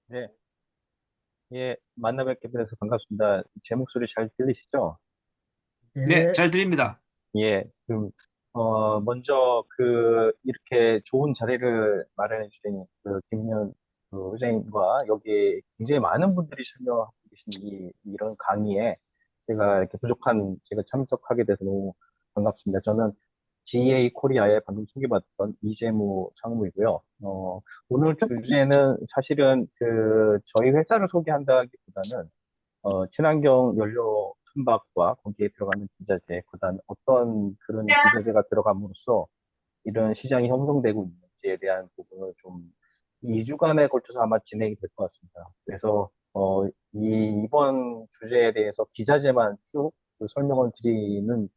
네, 예, 만나 뵙게 돼서 반갑습니다. 제 목소리 잘 들리시죠? 네, 네. 잘 들립니다. 예, 먼저 이렇게 좋은 자리를 마련해 주신 김윤 의장님과 여기 굉장히 많은 분들이 참여하고 계신 이런 강의에 제가 이렇게 제가 참석하게 돼서 너무 반갑습니다. 저는 GA 코리아에 방금 소개받던 이재무 상무이고요. 오늘 주제는 사실은 저희 회사를 소개한다기보다는 친환경 연료 선박과 거기에 들어가는 기자재, 그다음 어떤 그런 기자재가 들어감으로써 이런 시장이 형성되고 있는지에 대한 부분을 좀 2주간에 걸쳐서 아마 진행이 될 것 같습니다. 그래서 이번 주제에 대해서 기자재만 쭉그 설명을 드리는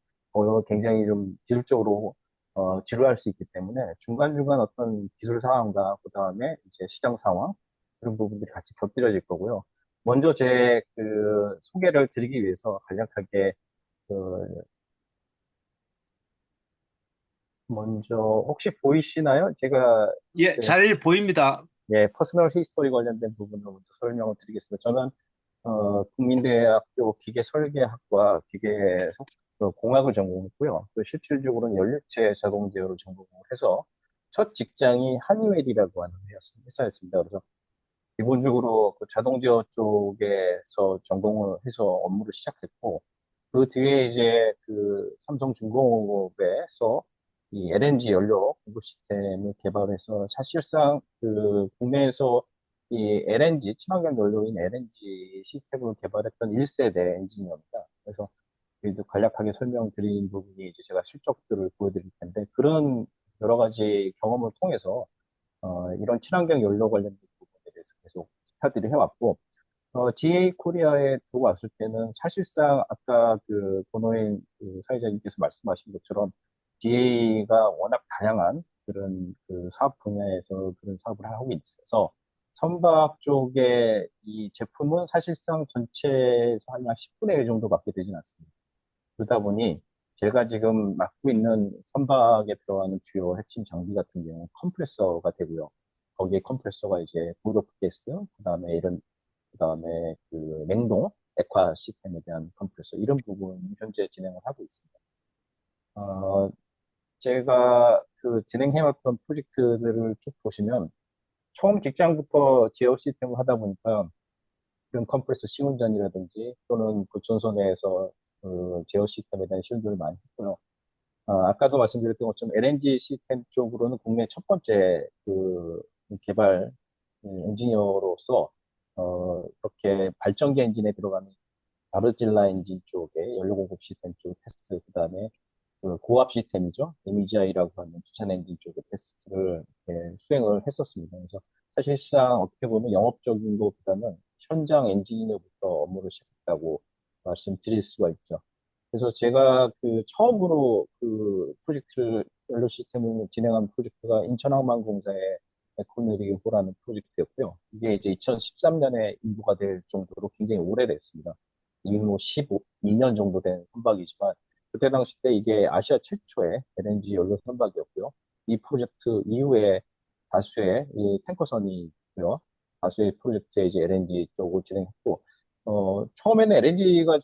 굉장히 좀 기술적으로 지루할 수 있기 때문에 중간중간 어떤 기술 상황과 그다음에 이제 시장 상황 그런 부분들이 같이 곁들여질 거고요. 먼저 제 소개를 드리기 위해서 간략하게 그 먼저 혹시 보이시나요? 제가 예, 그 잘 보입니다. 예, 퍼스널 히스토리 관련된 부분을 먼저 설명을 드리겠습니다. 저는 국민대학교 기계설계학과 공학을 전공했고요. 또 실질적으로는 연료체 자동 제어를 전공을 해서 첫 직장이 한이웰이라고 하는 회사였습니다. 그래서 기본적으로 그 자동 제어 쪽에서 전공을 해서 업무를 시작했고 그 뒤에 이제 삼성중공업에서 이 LNG 연료 공급 시스템을 개발해서 사실상 국내에서 이 LNG, 친환경 연료인 LNG 시스템을 개발했던 1세대 엔지니어입니다. 그래서 그래도 간략하게 설명드린 부분이 이제 제가 실적들을 보여드릴 텐데 그런 여러 가지 경험을 통해서 이런 친환경 연료 관련된 부분에 대해서 계속 스타디를 해왔고 GA 코리아에 들어왔을 때는 사실상 아까 권호인 사회자님께서 말씀하신 것처럼 GA가 워낙 다양한 그런 사업 분야에서 그런 사업을 하고 있어서 선박 쪽의 이 제품은 사실상 전체에서 한 10분의 1 정도밖에 되진 않습니다. 그러다 보니 제가 지금 맡고 있는 선박에 들어가는 주요 핵심 장비 같은 경우는 컴프레서가 되고요. 거기에 컴프레서가 이제 보드오프 가스, 그다음에 냉동, 액화 시스템에 대한 컴프레서 이런 부분 현재 진행을 하고 있습니다. 어, 제가 진행해왔던 프로젝트들을 쭉 보시면 처음 직장부터 제어 시스템을 하다 보니까 그런 컴프레서 시운전이라든지 또는 보존소 내에서 제어 시스템에 대한 시운전을 많이 했고요. 아까도 말씀드렸던 것처럼 LNG 시스템 쪽으로는 국내 첫 번째 개발 엔지니어로서 이렇게 발전기 엔진에 들어가는 바르질라 엔진 쪽에 연료 공급 시스템 쪽 테스트, 그다음에 고압 시스템이죠. MEGI라고 하는 주찬 엔진 쪽의 테스트를 수행을 했었습니다. 그래서 사실상 어떻게 보면 영업적인 것보다는 현장 엔지니어부터 업무를 시작했다고 말씀드릴 수가 있죠. 그래서 제가 처음으로 연료 시스템을 진행한 프로젝트가 인천항만공사의 에코누리호라는 프로젝트였고요. 이게 이제 2013년에 인도가 될 정도로 굉장히 오래됐습니다. 이후 12년 정도 된 선박이지만, 그때 당시 때 이게 아시아 최초의 LNG 연료 선박이었고요. 이 프로젝트 이후에 다수의 이 탱커선이 있고요. 다수의 프로젝트에 이제 LNG 쪽을 진행했고, 처음에는 LNG가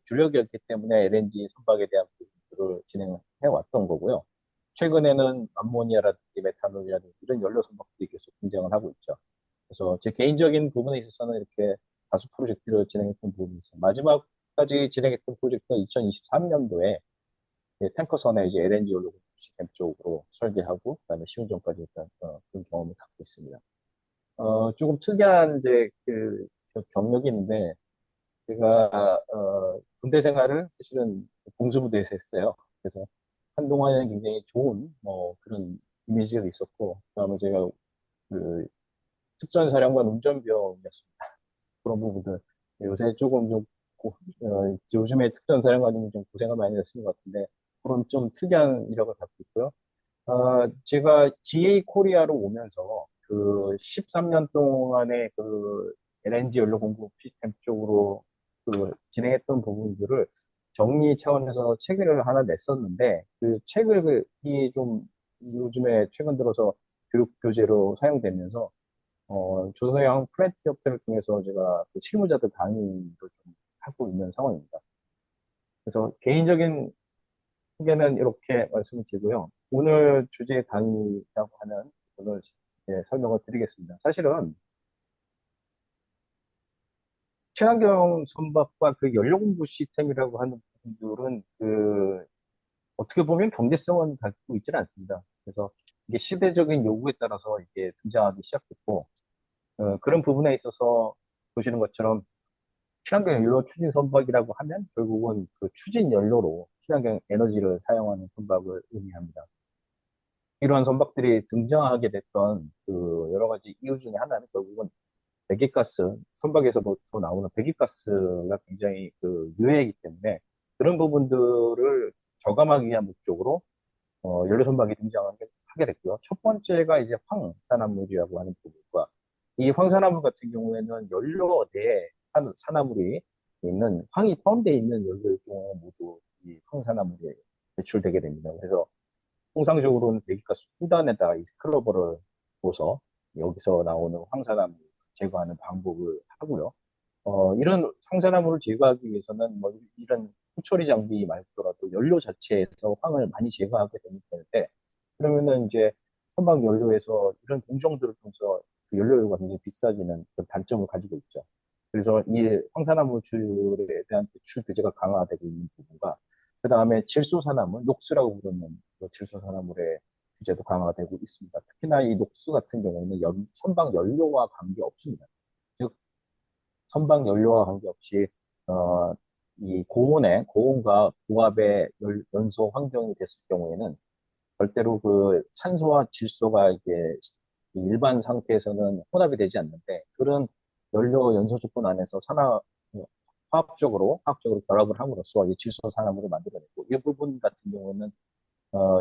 주력이었기 때문에 LNG 선박에 대한 부분들을 진행해 왔던 거고요. 최근에는 암모니아라든지 메탄올이라든지 이런 연료 선박들이 계속 등장을 하고 있죠. 그래서 제 개인적인 부분에 있어서는 이렇게 다수 프로젝트를 진행했던 부분이 있어요. 마지막까지 진행했던 프로젝트가 2023년도에 탱커선에 이제 LNG 연료 시스템 쪽으로 설계하고 그다음에 시운전까지 했던 그런 경험을 갖고 있습니다. 조금 특이한 이제 저 경력이 있는데 제가 군대 생활을 사실은 공수부대에서 했어요. 그래서 한동안은 굉장히 좋은 그런 이미지가 있었고 그다음에 제가 그 특전사령관 운전병이었습니다. 그런 부분들 요새 조금 요즘에 특전사령관님은 좀 고생을 많이 하시는 것 같은데 그런 좀 특이한 이력을 갖고 있고요. 제가 GA 코리아로 오면서 13년 동안의 LNG 연료 공급 시스템 쪽으로 진행했던 부분들을 정리 차원에서 책을 하나 냈었는데, 그 책을 이 좀 요즘에 최근 들어서 교육 교재로 사용되면서 조소양 플랜트 협회를 통해서 제가 그 실무자들 강의를 좀 하고 있는 상황입니다. 그래서 개인적인 소개는 이렇게 말씀을 드리고요. 오늘 주제 강의라고 하는 부분을 설명을 드리겠습니다. 사실은 친환경 선박과 그 연료 공급 시스템이라고 하는 부분들은 어떻게 보면 경제성은 갖고 있지는 않습니다. 그래서 이게 시대적인 요구에 따라서 이게 등장하기 시작했고, 그런 부분에 있어서 보시는 것처럼 친환경 연료 추진 선박이라고 하면 결국은 그 추진 연료로 친환경 에너지를 사용하는 선박을 의미합니다. 이러한 선박들이 등장하게 됐던 그 여러 가지 이유 중에 하나는 결국은 배기가스, 선박에서부터 나오는 배기가스가 굉장히 그 유해이기 때문에 그런 부분들을 저감하기 위한 목적으로 연료 선박이 등장하게 하게 됐고요. 첫 번째가 이제 황산화물이라고 하는 부분과 이 황산화물 같은 경우에는 연료 내에 산화물이 있는 황이 포함되어 있는 연료일 경우에 모두 이 황산화물이 배출되게 됩니다. 그래서 통상적으로는 배기가스 수단에다가 이 스크러버를 둬서 여기서 나오는 황산화물 제거하는 방법을 하고요. 이런 황산화물을 제거하기 위해서는 뭐 이런 후처리 장비 말고라도 연료 자체에서 황을 많이 제거하게 되기 때문에 그러면은 이제 선박 연료에서 이런 공정들을 통해서 그 연료료가 굉장히 비싸지는 그런 단점을 가지고 있죠. 그래서 이 황산화물에 대한 배출 규제가 강화되고 있는 부분과 그 다음에 질소산화물, 녹스라고 부르는 그 질소산화물의 규제도 강화되고 있습니다. 특히나 이 녹스 같은 경우는 선박 연료와 관계 없습니다. 즉 선박 연료와 관계없이 어, 이 고온과 고압의 연소 환경이 됐을 경우에는 절대로 그 산소와 질소가 이게 일반 상태에서는 혼합이 되지 않는데 그런 연료 연소 조건 안에서 화학적으로 결합을 함으로써 이 질소 산화물을 만들어내고 이 부분 같은 경우는 어,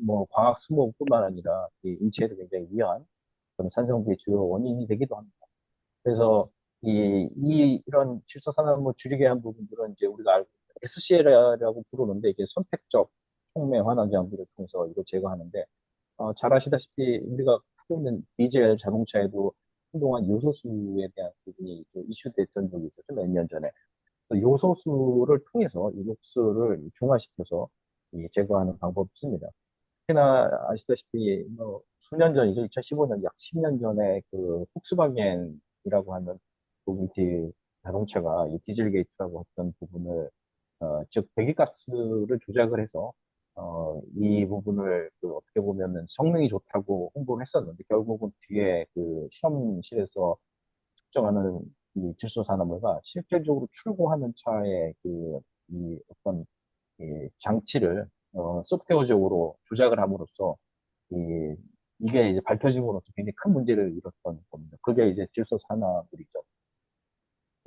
뭐 광학 스모그뿐만 아니라 이 인체에도 굉장히 위한 그런 산성비의 주요 원인이 되기도 합니다. 그래서 이런 질소산화물 줄이게 한 부분들은 이제 우리가 알고 있는 SCL이라고 부르는데 이게 선택적 촉매 환원 장비를 통해서 이거 제거하는데 잘 아시다시피 우리가 타고 있는 디젤 자동차에도 한동안 요소수에 대한 부분이 좀 이슈됐던 적이 있었죠. 몇 년 전에. 그 요소수를 통해서 이 녹수를 중화시켜서 제거하는 방법이 있습니다. 특히나 아시다시피 뭐 수년 전이죠. 2015년 약 10년 전에 그 폭스바겐이라고 하는 독일 자동차가 이 디젤 게이트라고 했던 부분을 즉 배기가스를 조작을 해서 이 부분을 그 어떻게 보면은 성능이 좋다고 홍보를 했었는데 결국은 뒤에 그 실험실에서 측정하는 이 질소산화물과 실질적으로 출고하는 차의 이 어떤 이 장치를 소프트웨어적으로 조작을 함으로써 이, 이게 이제 밝혀짐으로써 굉장히 큰 문제를 일었던 겁니다. 그게 이제 질소 산화물이죠.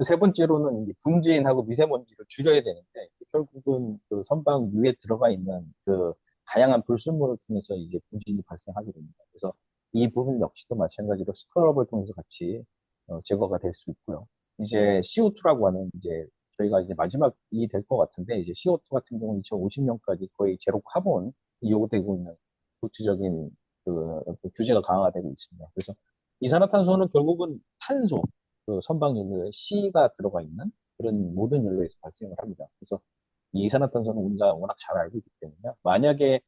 세 번째로는 이제 분진하고 미세먼지를 줄여야 되는데 결국은 그 선박 위에 들어가 있는 그 다양한 불순물을 통해서 이제 분진이 발생하게 됩니다. 그래서 이 부분 역시도 마찬가지로 스크럽을 통해서 같이 제거가 될 수 있고요. 이제 CO2라고 하는 이제 저희가 이제 마지막이 될 것 같은데 이제 CO2 같은 경우는 2050년까지 거의 제로 카본이 요구되고 있는 국제적인 그 규제가 강화되고 있습니다. 그래서 이산화탄소는 결국은 탄소, 그 선박 연료에 C가 들어가 있는 그런 모든 연료에서 발생을 합니다. 그래서 이 이산화탄소는 우리가 워낙 잘 알고 있기 때문에 만약에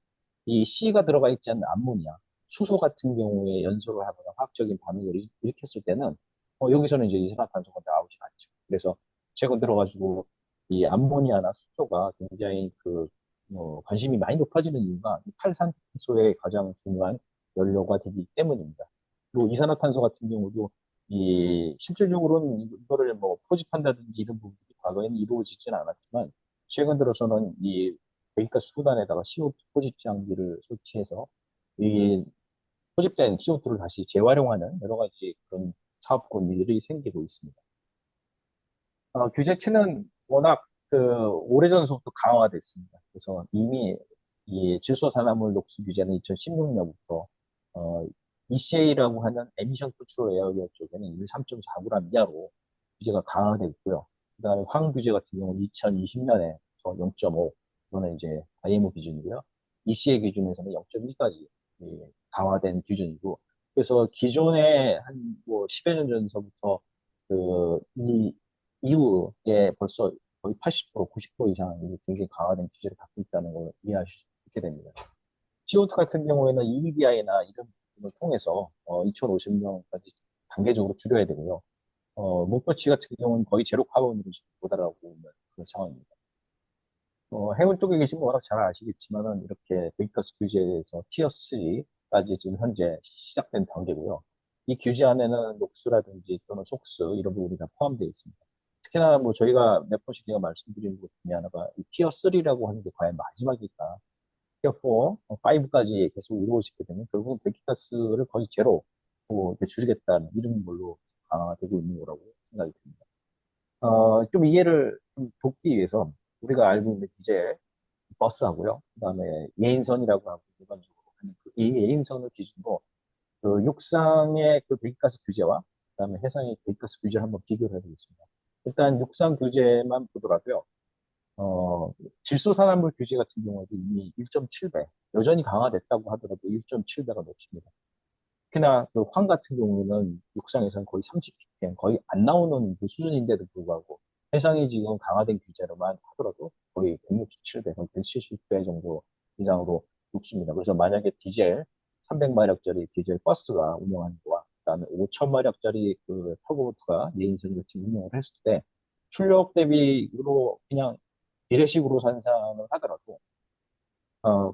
이 C가 들어가 있지 않는 암모니아, 수소 같은 경우에 연소를 하거나 화학적인 반응을 일으켰을 때는 여기서는 이제 이산화탄소가 나오지 않죠. 그래서 최근 들어가지고 이 암모니아나 수소가 굉장히 관심이 많이 높아지는 이유가 이 탈산소의 가장 중요한 연료가 되기 때문입니다. 그리고 이산화탄소 같은 경우도 실질적으로는 이거를 뭐 포집한다든지 이런 부분이 과거에는 이루어지지는 않았지만 최근 들어서는 이 배기가스 수단에다가 CO2 포집 장비를 설치해서 이 포집된 CO2를 다시 재활용하는 여러 가지 그런 사업권들이 생기고 있습니다. 규제치는 워낙 그 오래전부터 강화됐습니다. 그래서 이미 이 질소산화물 녹수 규제는 2016년부터 ECA라고 하는 에미션 컨트롤 에어리어 쪽에는 3.4g 이하로 규제가 강화되어 있고요. 그다음에 황 규제 같은 경우는 2020년에 0.5, 이거는 이제 IMO 기준이고요. ECA 기준에서는 0.1까지 강화된 기준이고, 그래서 기존에 한 뭐 10여 년 전서부터 이 이후에 벌써 거의 80%, 90% 이상 이 굉장히 강화된 규제를 갖고 있다는 걸 이해하실 수 있게 됩니다. CO2 같은 경우에는 EEDI나 이런 부분을 통해서 2050년까지 단계적으로 줄여야 되고요. 목표치 같은 경우는 거의 제로 카본으로 지금 도달하고 있는 그런 상황입니다. 해운 쪽에 계신 분 워낙 잘 아시겠지만은 이렇게 배기가스 규제에서 티어 3까지 지금 현재 시작된 단계고요. 이 규제 안에는 녹수라든지 또는 속수 이런 부분이 다 포함되어 있습니다. 특히나 뭐 저희가 몇 번씩 제가 말씀드린 것 중에 하나가 이 티어 3라고 하는 게 과연 마지막일까? 티어 4, 5까지 계속 이루어지게 되면 결국은 배기가스를 거의 제로 이렇게 줄이겠다는 이런 걸로 강화되고 있는 거라고 생각이 듭니다. 좀 이해를 좀 돕기 위해서 우리가 알고 있는 디젤 버스하고요. 그다음에 예인선이라고 하고 일반적으로 하는 이 예인선을 기준으로 육상의 배기가스 규제와 그다음에 해상의 배기가스 규제를 한번 비교를 해보겠습니다. 일단 육상 규제만 보더라도요. 어, 질소산화물 규제 같은 경우에도 이미 1.7배, 여전히 강화됐다고 하더라도 1.7배가 넘습니다. 특히나 황 같은 경우는 육상에서는 거의 30ppm, 거의 안 나오는 그 수준인데도 불구하고 해상이 지금 강화된 규제로만 하더라도 거의 167배, 거의 170배 정도 이상으로 높습니다. 그래서 만약에 디젤 300마력짜리 디젤 버스가 운영하는 거와 그다음에 5,000마력짜리 터보보트가 내인선이 같이 운영을 했을 때 출력 대비로 그냥 비례식으로 산상을 하더라도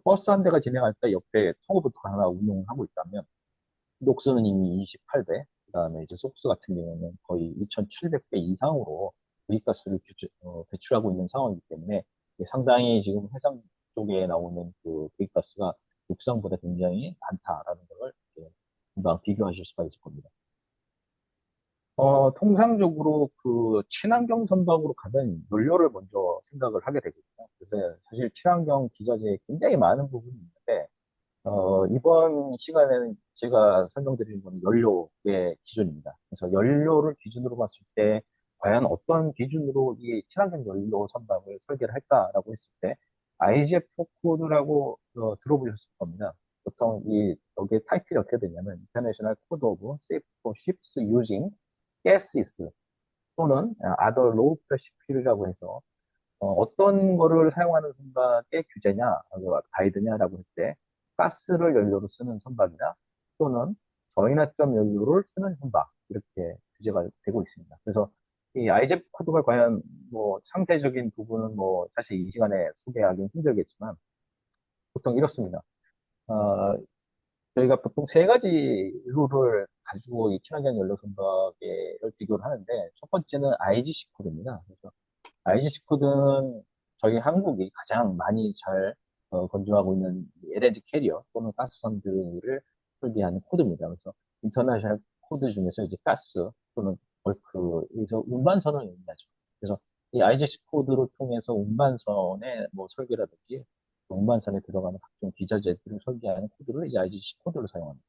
버스 한 대가 진행할 때 옆에 터보보트가 하나 운영하고 있다면 녹수는 이미 28배, 그다음에 이제 속수 같은 경우는 거의 2,700배 이상으로 유입가스를 배출하고 있는 상황이기 때문에 이게 상당히 지금 해상 쪽에 나오는 유입가스가 육상보다 굉장히 많다라는 걸 이렇게 금방 비교하실 수가 있을 겁니다. 통상적으로 친환경 선박으로 가면 연료를 먼저 생각을 하게 되거든요. 그래서 사실 친환경 기자재에 굉장히 많은 부분이 있는데 이번 시간에는 제가 설명드리는 건 연료의 기준입니다. 그래서 연료를 기준으로 봤을 때, 과연 어떤 기준으로 이 친환경 연료 선박을 설계를 할까라고 했을 때, IGF 코드라고 들어보셨을 겁니다. 보통 여기에 타이틀이 어떻게 되냐면, International Code of Safe for Ships Using Gases 또는 Other Low Pressure Fuel이라고 해서 떤 거를 사용하는 선박의 규제냐, 가이드냐라고 할 때, 가스를 연료로 쓰는 선박이나 또는 저인화점 연료를 쓰는 선박, 이렇게 규제가 되고 있습니다. 그래서 이 IGF 코드가 과연 뭐 상세적인 부분은 뭐 사실 이 시간에 소개하기는 힘들겠지만 보통 이렇습니다. 어, 저희가 보통 세 가지 룰을 가지고 이 친환경 연료 선박을 비교를 하는데 첫 번째는 IGC 코드입니다. 그래서 IGC 코드는 저희 한국이 가장 많이 잘 건조하고 있는 LNG 캐리어 또는 가스선들을 설계하는 코드입니다. 그래서 인터내셔널 코드 중에서 이제 가스 또는 벌크에서 운반선을 의미하죠. 그래서 이 IGC 코드를 통해서 운반선의 뭐 설계라든지 운반선에 들어가는 각종 기자재들을 설계하는 코드를 이제 IGC 코드를 사용합니다.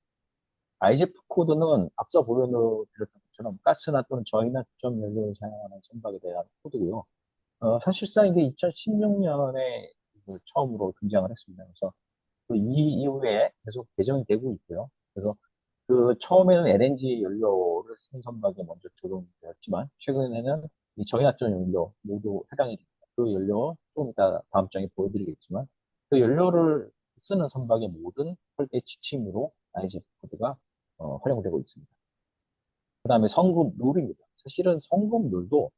IGF 코드는 앞서 보여드렸던 것처럼 가스나 또는 저인화점 연료를 사용하는 선박에 대한 코드고요. 사실상 이게 2016년에 처음으로 등장을 했습니다. 그래서 이 이후에 계속 개정이 되고 있고요. 그래서 처음에는 LNG 연료를 쓰는 선박에 먼저 적용되었지만, 최근에는 이 저연화점 연료 모두 해당이 됩니다. 그 연료 조금 이따 다음 장에 보여드리겠지만, 그 연료를 쓰는 선박의 모든 설계 지침으로 IGF 코드가 활용되고 있습니다. 그 다음에 성급 룰입니다. 사실은 성급 룰도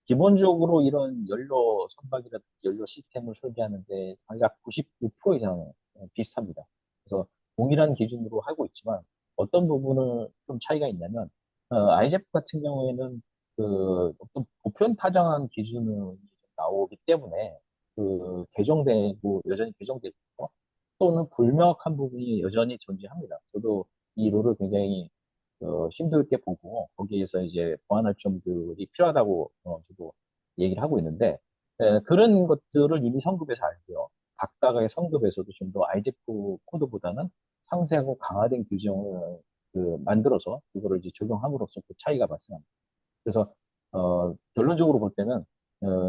기본적으로 이런 연료 선박이라든지 연료 시스템을 설계하는데 약 95% 이상 비슷합니다. 그래서 동일한 기준으로 하고 있지만 어떤 부분을 좀 차이가 있냐면 IGF 같은 경우에는 어떤 보편 타당한 기준이 나오기 때문에 개정되고 여전히 개정되고 있고 또는 불명확한 부분이 여전히 존재합니다. 저도 이 룰을 굉장히 힘들게 보고 거기에서 이제 보완할 점들이 필요하다고 저도 얘기를 하고 있는데 그런 것들을 이미 성급에서 알고요. 각각의 성급에서도 좀 더 IGF 코드보다는 상세하고 강화된 규정을 만들어서 그거를 이제 적용함으로써 그 차이가 발생합니다. 그래서 결론적으로 볼 때는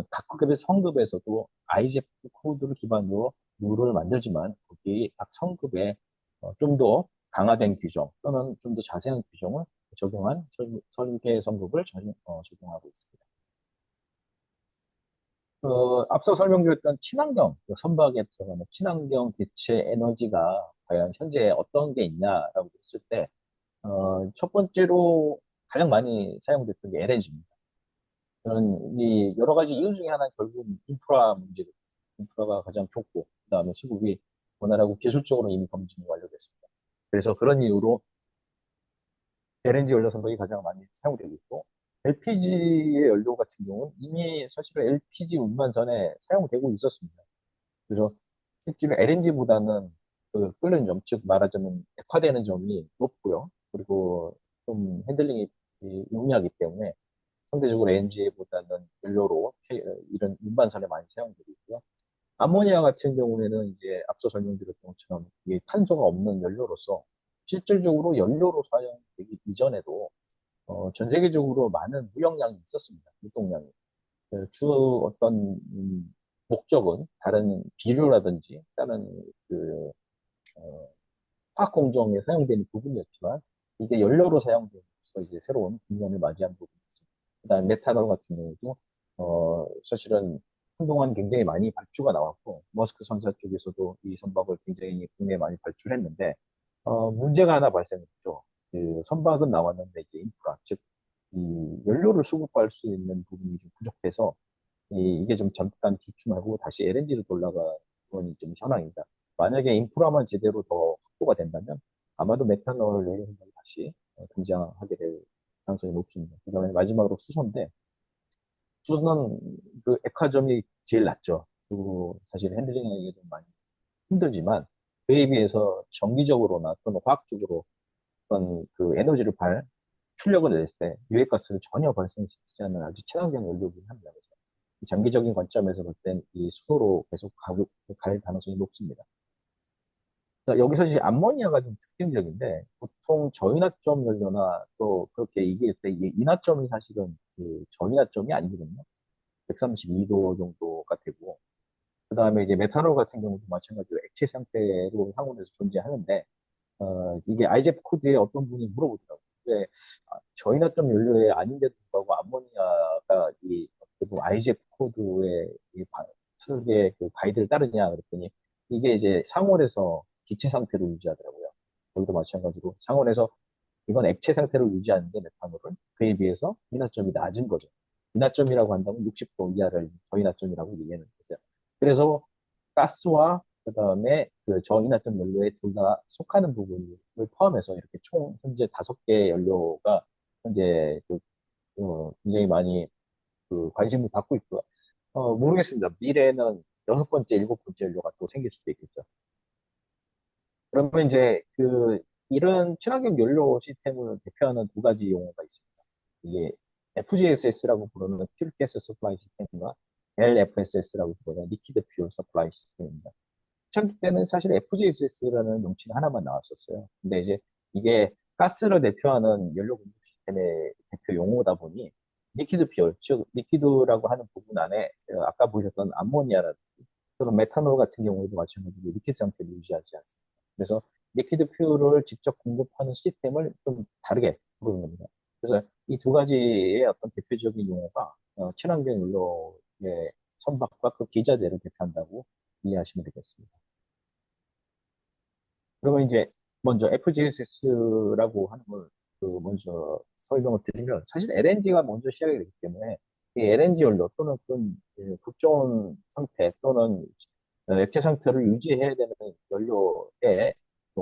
각급의 성급에서도 IGF 코드를 기반으로 룰을 만들지만 거기 각 성급에 좀더 강화된 규정 또는 좀 더 자세한 규정을 적용한 설계 성급을 적용하고 있습니다. 앞서 설명드렸던 친환경, 선박에 들어가는 친환경 대체 에너지가 과연 현재 어떤 게 있냐라고 했을 때, 첫 번째로 가장 많이 사용됐던 게 LNG입니다. 저는 이 여러 가지 이유 중에 하나는 결국 인프라 문제로, 인프라가 가장 좋고, 그 다음에 수급이 원활하고 기술적으로 이미 검증이 완료됐습니다. 그래서 그런 이유로 LNG 연료 선박이 가장 많이 사용되고 있고, LPG의 연료 같은 경우는 이미 사실은 LPG 운반선에 사용되고 있었습니다. 그래서 실제로 LNG보다는 그 끓는 점, 즉 말하자면 액화되는 점이 높고요. 그리고 좀 핸들링이 용이하기 때문에 상대적으로 LNG보다는 연료로 이런 운반선에 많이 사용되고 있고요. 아모니아 같은 경우에는 이제 앞서 설명드렸던 것처럼 이게 탄소가 없는 연료로서 실질적으로 연료로 사용되기 이전에도 전 세계적으로 많은 무역량이 있었습니다. 유동량이. 주 어떤 목적은 다른 비료라든지 다른 그 어, 화학 공정에 사용되는 부분이었지만 이게 연료로 사용되면서 이제 새로운 국면을 맞이한 부분이 있습니다. 그다음 메탄올 같은 경우도 사실은 한동안 굉장히 많이 발주가 나왔고 머스크 선사 쪽에서도 이 선박을 굉장히 국내에 많이 발주했는데 문제가 하나 발생했죠. 그 선박은 나왔는데 이제 인프라 즉 이 연료를 수급할 수 있는 부분이 좀 부족해서 이게 좀 잠깐 주춤하고 다시 LNG로 돌아가는 좀 현황입니다. 만약에 인프라만 제대로 더 확보가 된다면 아마도 메탄올 내연성이 다시 등장하게 될 가능성이 높습니다. 그다음에 마지막으로 수소인데 수소는 그 액화점이 제일 낮죠. 그리고 사실 핸들링하기가 좀 많이 힘들지만 그에 비해서 정기적으로나 또는 과학적으로 어떤 그 에너지를 출력을 냈을 때 유해가스를 전혀 발생시키지 않는 아주 친환경 연료이긴 합니다. 그래서 장기적인 관점에서 볼 땐 이 수소로 계속 갈 가능성이 높습니다. 자, 여기서 이제 암모니아가 좀 특징적인데 보통 저인화점 연료나 또 그렇게 얘기할 때 이게 인화점이 사실은 그 저인화점이 아니거든요. 132도 정도가 되고 그 다음에 이제 메탄올 같은 경우도 마찬가지로 액체 상태로 상온에서 존재하는데 이게 IGF 코드에 어떤 분이 물어보더라고요. 왜 저인화점 연료에 아닌데도 불구하고 암모니아가 이 IGF 코드의 이 설계 그 가이드를 따르냐 그랬더니 이게 이제 상온에서 기체 상태로 유지하더라고요. 거기도 마찬가지로 상온에서 이건 액체 상태로 유지하는데 메탄올은 그에 비해서 인화점이 낮은 거죠. 인화점이라고 한다면 60도 이하를 저인화점이라고 얘기하는 거죠. 그래서 가스와 그다음에 그 저인화점 연료에 둘 다 속하는 부분을 포함해서 이렇게 총 현재 5개 연료가 현재 굉장히 많이 그 관심을 받고 있고요. 모르겠습니다. 미래에는 6번째, 7번째 연료가 또 생길 수도 있겠죠. 그러면 이제 이런 친환경 연료 시스템을 대표하는 두 가지 용어가 있습니다. 이게 FGSS라고 부르는 퓨 가스 서플라이 시스템과 LFSS라고 부르는 리퀴드 퓨어 서플라이 시스템입니다. 초기 때는 사실 FGSS라는 명칭 하나만 나왔었어요. 근데 이제 이게 가스를 대표하는 연료 공급 시스템의 대표 용어다 보니 리퀴드 퓨어, 즉 리퀴드라고 하는 부분 안에 아까 보셨던 암모니아라든지 또는 메탄올 같은 경우에도 마찬가지로 리퀴드 상태를 유지하지 않습니다. 그래서 리퀴드 퓨어를 직접 공급하는 시스템을 좀 다르게 부르는 겁니다. 그래서 이 두 가지의 어떤 대표적인 용어가 친환경 연료의 선박과 그 기자재를 대표한다고 이해하시면 되겠습니다. 그러면 이제 먼저 FGSS라고 하는 걸 먼저 설명을 드리면 사실 LNG가 먼저 시작이 되기 때문에 이 LNG 연료 또는 급저온 상태 또는 액체 상태를 유지해야 되는 연료에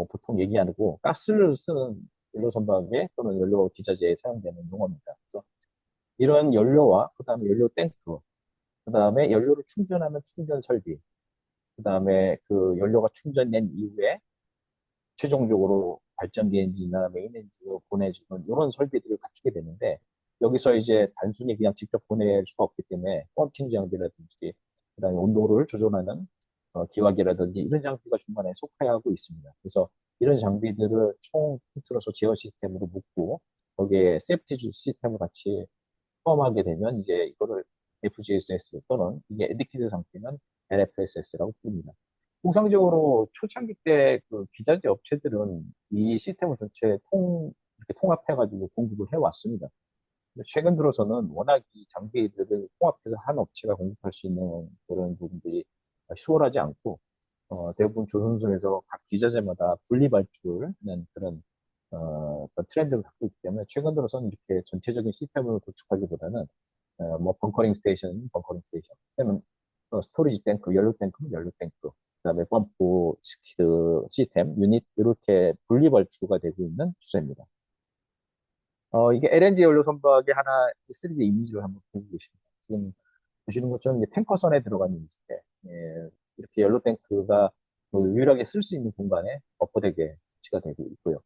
보통 얘기하고 가스를 쓰는 연료 선박에 또는 연료 기자재에 사용되는 용어입니다. 그래서 이런 연료와 그다음에 연료 탱크, 그다음에 연료를 충전하는 충전 설비, 그다음에 그 연료가 충전된 이후에 최종적으로 발전기 엔진이나 메인 엔진으로 보내주는 이런 설비들을 갖추게 되는데 여기서 이제 단순히 그냥 직접 보낼 수가 없기 때문에 펌핑 장비라든지 그다음에 온도를 조절하는 기화기라든지 이런 장비가 중간에 속해야 하고 있습니다. 그래서 이런 장비들을 총 통틀어서 제어 시스템으로 묶고 거기에 세프티 시스템을 같이 포함하게 되면 이제 이거를 FGSS 또는 이게 리퀴드 상태는 LFSS라고 부릅니다. 통상적으로 초창기 때 그 기자재 업체들은 이 시스템을 전체 이렇게 통합해가지고 공급을 해왔습니다. 근데 최근 들어서는 워낙 이 장비들을 통합해서 한 업체가 공급할 수 있는 그런 부분들이 수월하지 않고, 대부분 조선소에서 각 기자재마다 분리 발주를 하는 그런, 어떤 트렌드를 갖고 있기 때문에 최근 들어서는 이렇게 전체적인 시스템을 구축하기보다는 뭐 벙커링 스테이션, 그다음에 스토리지 탱크, 연료 탱크는 연료 탱크, 그다음에 펌프 스키드 시스템, 유닛 이렇게 분리 발주가 되고 있는 추세입니다. 이게 LNG 연료 선박의 하나 3D 이미지를 한번 보고 계십니다. 지금 보시는 것처럼 이게 탱커선에 들어간 이미지인데, 이렇게 연료 탱크가 그 유일하게 쓸 수 있는 공간에 업보되게 배치가 되고 있고요.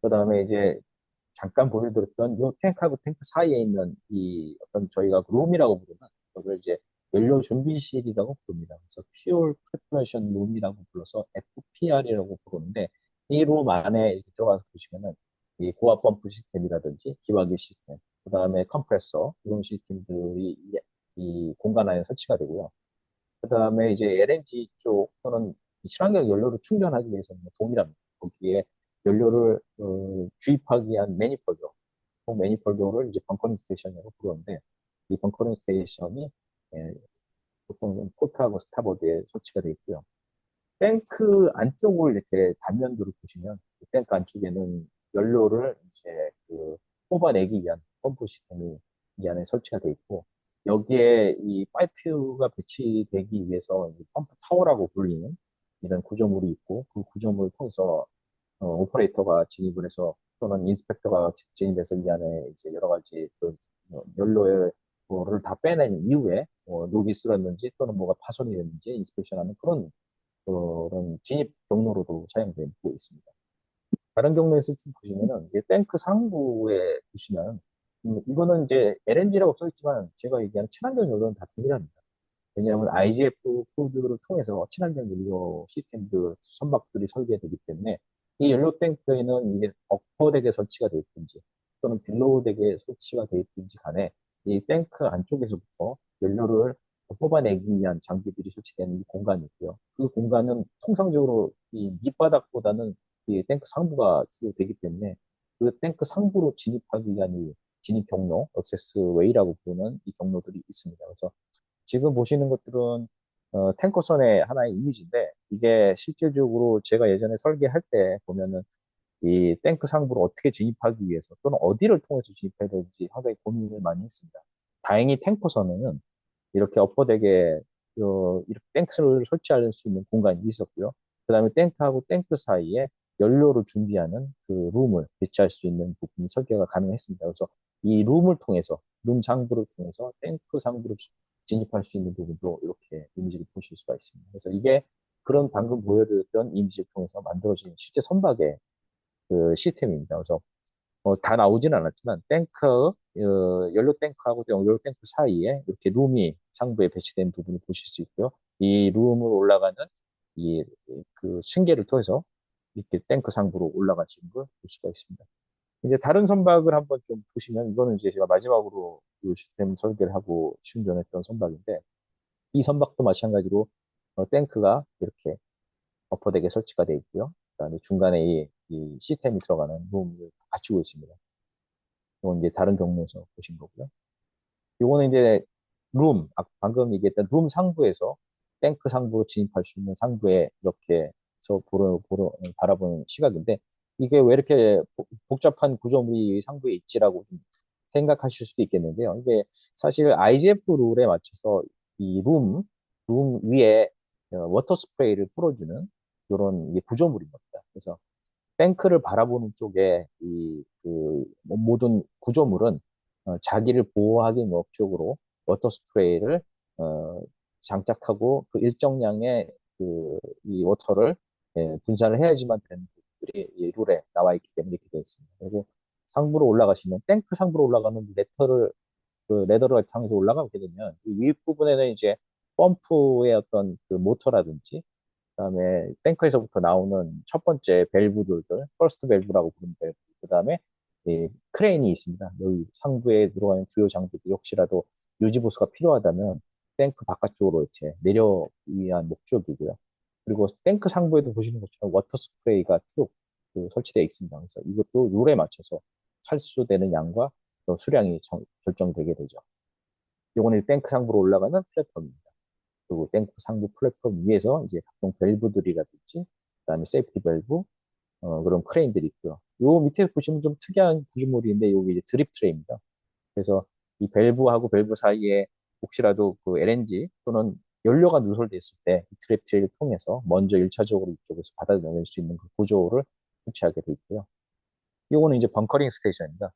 그다음에 이제 잠깐 보여드렸던 이 탱크하고 탱크 사이에 있는 이 어떤 저희가 룸이라고 부르는 그걸 이제 연료 준비실이라고 부릅니다. 그래서 Fuel Preparation Room이라고 불러서 FPR이라고 부르는데 이 룸 안에 이렇게 들어가서 보시면은 이 고압 펌프 시스템이라든지 기화기 시스템, 그 다음에 컴프레서 이런 시스템들이 이 공간 안에 설치가 되고요. 그 다음에 이제 LNG 쪽 또는 친환경 연료를 충전하기 위해서는 동일합니다. 거기에 연료를 주입하기 위한 매니폴더, 그 매니폴더를 이제 벙커링 스테이션이라고 부르는데 이 벙커링 스테이션이 보통 포트하고 스타보드에 설치가 되어 있고요. 탱크 안쪽을 이렇게 단면도로 보시면 그 탱크 안쪽에는 연료를 이제 그 뽑아내기 위한 펌프 시스템이 이 안에 설치가 되어 있고 여기에 이 파이프가 배치되기 위해서 이 펌프 타워라고 불리는 이런 구조물이 있고 그 구조물을 통해서 오퍼레이터가 진입을 해서 또는 인스펙터가 진입해서 이 안에 이제 여러 가지 그 연료를 다 빼낸 이후에 녹이 쓸었는지 또는 뭐가 파손이 됐는지 인스펙션하는 그런 진입 경로로도 사용되고 있습니다. 다른 경로에서 좀 보시면은 이게 탱크 상부에 보시면 이거는 이제 LNG라고 써 있지만 제가 얘기하는 친환경 연료는 다 동일합니다. 왜냐하면 IGF 코드를 통해서 친환경 연료 시스템들 선박들이 설계되기 때문에 이 연료 탱크에는 이게 업퍼덱에 설치가 되어 있든지 또는 빌로우덱에 설치가 되어 있든지 간에 이 탱크 안쪽에서부터 연료를 뽑아내기 위한 장비들이 설치되는 이 공간이 있고요. 그 공간은 통상적으로 이 밑바닥보다는 이 탱크 상부가 주로 되기 때문에 그 탱크 상부로 진입하기 위한 이 진입 경로, 액세스 웨이라고 부르는 이 경로들이 있습니다. 그래서 지금 보시는 것들은 탱커선의 하나의 이미지인데 이게 실질적으로 제가 예전에 설계할 때 보면은 이 탱크 상부로 어떻게 진입하기 위해서 또는 어디를 통해서 진입해야 될지 상당히 고민을 많이 했습니다. 다행히 탱커선에는 이렇게 엎어되게 이렇게 탱크를 설치할 수 있는 공간이 있었고요. 그다음에 탱크하고 탱크 사이에 연료를 준비하는 그 룸을 배치할 수 있는 부분이 설계가 가능했습니다. 그래서 이 룸을 통해서 룸 상부를 통해서 탱크 상부로 진입할 수 있는 부분도 이렇게 이미지를 보실 수가 있습니다. 그래서 이게 그런 방금 보여드렸던 이미지를 통해서 만들어진 실제 선박의 그 시스템입니다. 그래서 다 나오지는 않았지만 연료 탱크하고 연료 탱크 사이에 이렇게 룸이 상부에 배치된 부분을 보실 수 있고요. 이 룸으로 올라가는 이 그 층계를 통해서 이렇게 탱크 상부로 올라가시는 걸 볼 수가 있습니다. 이제 다른 선박을 한번 좀 보시면 이거는 이제 제가 마지막으로 이 시스템 설계를 하고 충전했던 선박인데 이 선박도 마찬가지로 탱크가 이렇게 어퍼덱에 설치가 되어 있고요. 그다음에 중간에 이 시스템이 들어가는 룸을 갖추고 있습니다. 이건 이제 다른 경로에서 보신 거고요. 요거는 이제 방금 얘기했던 룸 상부에서 탱크 상부로 진입할 수 있는 상부에 이렇게 바라보는 시각인데, 이게 왜 이렇게 복잡한 구조물이 상부에 있지라고 좀 생각하실 수도 있겠는데요. 이게 사실 IGF 룰에 맞춰서 이 룸 위에 워터 스프레이를 풀어주는 이런 구조물인 겁니다. 그래서 탱크를 바라보는 쪽에 모든 구조물은 자기를 보호하기 목적으로 워터 스프레이를 어, 장착하고 그 일정량의 이 워터를 분산을 해야지만 되는 부분들이 이 룰에 나와 있기 때문에 이렇게 되어 있습니다. 그리고 상부로 올라가시면 탱크 상부로 올라가는 레더를 향해서 올라가게 되면 이 윗부분에는 이제 펌프의 어떤 그 모터라든지 그다음에 탱크에서부터 나오는 첫 번째 밸브들들, 퍼스트 밸브라고 부르는 밸브, 그다음에 이 크레인이 있습니다. 여기 상부에 들어가는 주요 장비들 혹시라도 유지 보수가 필요하다면 탱크 바깥쪽으로 이렇게 내려오기 위한 목적이고요. 그리고 탱크 상부에도 보시는 것처럼 워터 스프레이가 쭉 설치되어 있습니다. 그래서 이것도 룰에 맞춰서 살수되는 양과 또 수량이 결정되게 되죠. 요거는 탱크 상부로 올라가는 플랫폼입니다. 그리고 탱크 상부 플랫폼 위에서 이제 각종 밸브들이라든지, 그다음에 세이프티 밸브, 그런 크레인들이 있고요. 요 밑에 보시면 좀 특이한 구조물인데, 요게 이제 드립 트레이입니다. 그래서 이 밸브하고 밸브 사이에 혹시라도 그 LNG 또는 연료가 누설됐을 때 이 트랩 트레이를 통해서 먼저 1차적으로 이쪽에서 받아들일 수 있는 그 구조를 설치하게 돼 있고요. 이거는 이제 벙커링 스테이션입니다.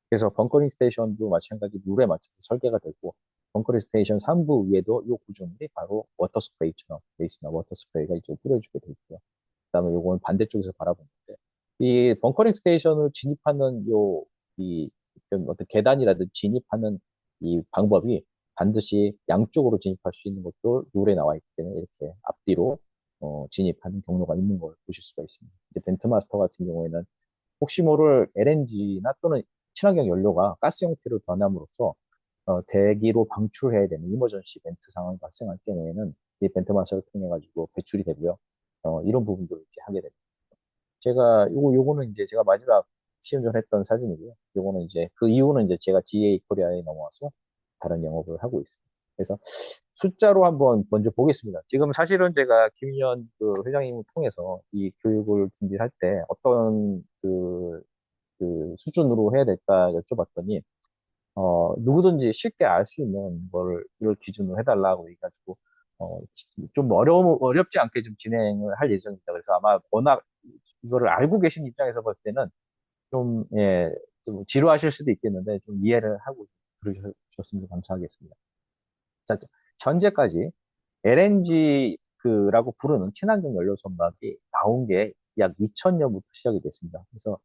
그래서 벙커링 스테이션도 마찬가지 룰에 맞춰서 설계가 되고, 벙커링 스테이션 3부 위에도 이 구조물이 바로 워터 스프레이처럼 돼 있습니다. 워터 스프레이가 이쪽 뿌려주게 돼 있고요. 그다음에 요거는 반대쪽에서 바라보는데, 이 벙커링 스테이션을 진입하는 이 어떤 계단이라든지 진입하는 이 방법이 반드시 양쪽으로 진입할 수 있는 것도 룰에 나와 있기 때문에 이렇게 앞뒤로 진입하는 경로가 있는 걸 보실 수가 있습니다. 이제 벤트마스터 같은 경우에는 혹시 모를 LNG나 또는 친환경 연료가 가스 형태로 변함으로써 대기로 방출해야 되는 이머전시 벤트 상황이 발생할 경우에는 이 벤트 마셔를 통해 가지고 배출이 되고요. 이런 부분들을 이렇게 하게 됩니다. 제가 요거는 이제 제가 마지막 시험 전 했던 사진이고요. 요거는 이제 그 이후는 이제 제가 GA 코리아에 넘어와서 다른 영업을 하고 있습니다. 그래서 숫자로 한번 먼저 보겠습니다. 지금 사실은 제가 김희연 그 회장님을 통해서 이 교육을 준비할 때 어떤 그 수준으로 해야 될까 여쭤봤더니, 누구든지 쉽게 알 수 있는 거를 이걸 기준으로 해달라고 해가지고, 좀 어렵지 않게 좀 진행을 할 예정입니다. 그래서 아마 워낙 이거를 알고 계신 입장에서 볼 때는 좀, 예, 좀 지루하실 수도 있겠는데, 좀 이해를 하고 그러셨으면 감사하겠습니다. 자, 현재까지 LNG 라고 부르는 친환경 연료 선박이 나온 게 약 2000년부터 시작이 됐습니다. 그래서,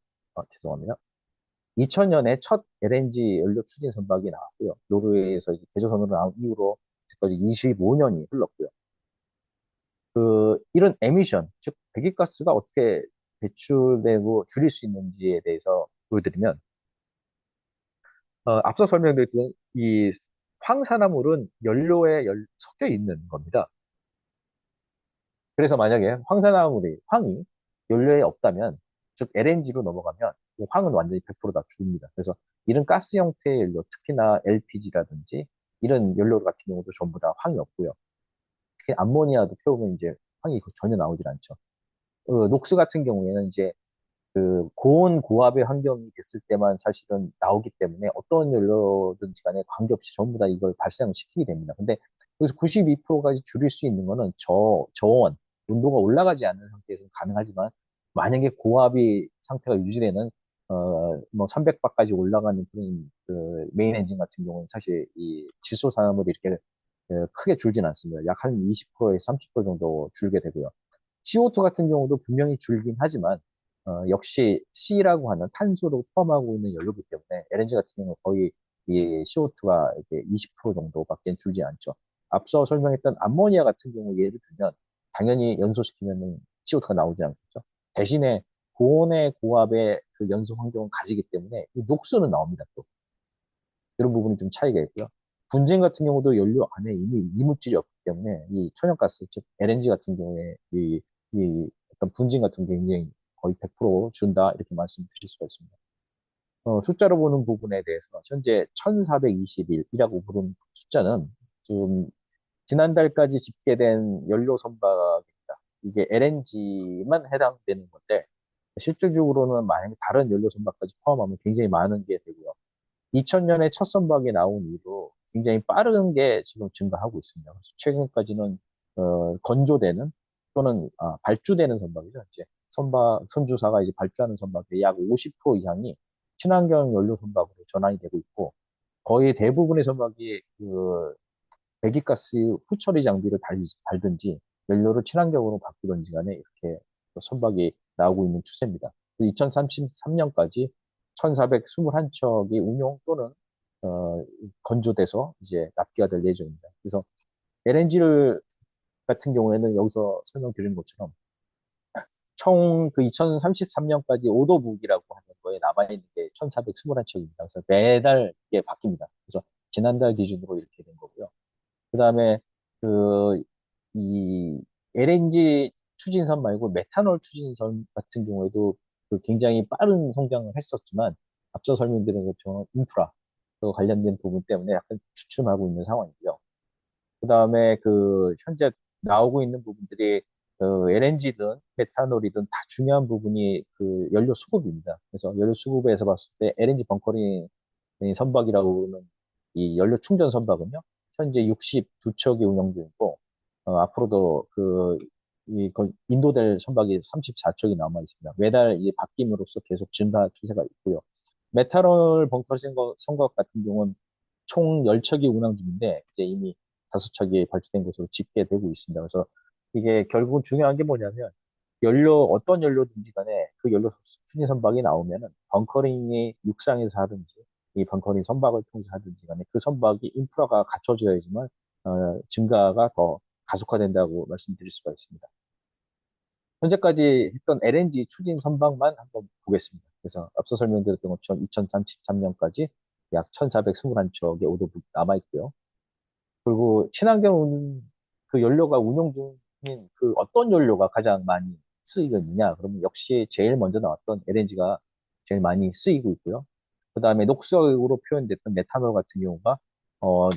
죄송합니다. 2000년에 첫 LNG 연료 추진 선박이 나왔고요. 노르웨이에서 이제 대조선으로 나온 이후로 지금까지 25년이 흘렀고요. 이런 에미션, 즉 배기가스가 어떻게 배출되고 줄일 수 있는지에 대해서 보여드리면, 앞서 설명드렸던 이 황산화물은 연료에 섞여 있는 겁니다. 그래서 만약에 황이 연료에 없다면, 즉 LNG로 넘어가면 이 황은 완전히 100%다 죽습니다. 그래서 이런 가스 형태의 연료, 특히나 LPG라든지 이런 연료 같은 경우도 전부 다 황이 없고요. 특히 암모니아도 태우면 이제 황이 전혀 나오질 않죠. 녹스 같은 경우에는 이제 고온 고압의 환경이 됐을 때만 사실은 나오기 때문에 어떤 연료든지 간에 관계없이 전부 다 이걸 발생을 시키게 됩니다. 근데 여기서 92%까지 줄일 수 있는 거는 저온, 온도가 올라가지 않는 상태에서는 가능하지만, 만약에 고압이 상태가 유지되는 뭐 300바까지 올라가는 그런 메인 엔진 같은 경우는 사실 이 질소 산화물이 이렇게 크게 줄진 않습니다. 약 한 20%에서 30% 정도 줄게 되고요. CO2 같은 경우도 분명히 줄긴 하지만, 역시 C라고 하는 탄소를 포함하고 있는 연료이기 때문에 LNG 같은 경우는 거의 이 CO2가 이렇게 20% 정도밖에 줄지 않죠. 앞서 설명했던 암모니아 같은 경우 예를 들면 당연히 연소시키면 CO2가 나오지 않겠죠. 대신에 고온의 고압의 그 연소 환경을 가지기 때문에 이 녹수는 나옵니다. 또 이런 부분이 좀 차이가 있고요. 분진 같은 경우도 연료 안에 이미 이물질이 없기 때문에 이 천연가스, 즉 LNG 같은 경우에 이 어떤 분진 같은 게 굉장히 거의 100% 준다 이렇게 말씀드릴 수가 있습니다. 숫자로 보는 부분에 대해서 현재 1421이라고 부른 숫자는 지금 지난달까지 집계된 연료 선박입니다. 이게 LNG만 해당되는 건데, 실질적으로는 만약에 다른 연료 선박까지 포함하면 굉장히 많은 게 되고요. 2000년에 첫 선박이 나온 이후로 굉장히 빠른 게 지금 증가하고 있습니다. 그래서 최근까지는 건조되는 또는 발주되는 선박이죠. 이제 선주사가 이제 발주하는 선박의 약 50% 이상이 친환경 연료 선박으로 전환이 되고 있고, 거의 대부분의 선박이 배기가스 후처리 장비를 달든지 연료를 친환경으로 바꾸든지 간에 이렇게 선박이 나오고 있는 추세입니다. 2033년까지 1421척이 운용 또는 건조돼서 이제 납기가 될 예정입니다. 그래서 LNG를 같은 경우에는 여기서 설명드린 것처럼 총 그 2033년까지 오더북이라고 하는 거에 남아있는 게 1421척입니다. 그래서 매달 이게 바뀝니다. 그래서 지난달 기준으로 이렇게 된 거고요. 그다음에 그 이 LNG 추진선 말고 메탄올 추진선 같은 경우에도 그 굉장히 빠른 성장을 했었지만 앞서 설명드린 것처럼 인프라 또 관련된 부분 때문에 약간 주춤하고 있는 상황이고요. 그다음에 그 현재 나오고 있는 부분들이 LNG든 메탄올이든 다 중요한 부분이 그 연료 수급입니다. 그래서 연료 수급에서 봤을 때 LNG 벙커링 선박이라고 하는 이 연료 충전 선박은요, 현재 62척이 운영 중이고, 앞으로도 인도될 선박이 34척이 남아 있습니다. 매달 이 바뀜으로써 계속 증가 추세가 있고요. 메탄올 벙커 선박 같은 경우는 총 10척이 운항 중인데, 이제 이미 5척이 발주된 것으로 집계되고 있습니다. 그래서 이게 결국은 중요한 게 뭐냐면, 어떤 연료든지 간에 그 연료 추진 선박이 나오면은 벙커링이 육상에서 하든지 이 벙커링 선박을 통해서 하든지 간에 그 선박이 인프라가 갖춰져야지만 증가가 더 가속화된다고 말씀드릴 수가 있습니다. 현재까지 했던 LNG 추진 선박만 한번 보겠습니다. 그래서 앞서 설명드렸던 것처럼 2033년까지 약 1,421척의 오더북 남아 있고요. 그리고 친환경 그 연료가 운용 중인 그 어떤 연료가 가장 많이 쓰이고 있느냐? 그러면 역시 제일 먼저 나왔던 LNG가 제일 많이 쓰이고 있고요. 그 다음에 녹색으로 표현됐던 메탄올 같은 경우가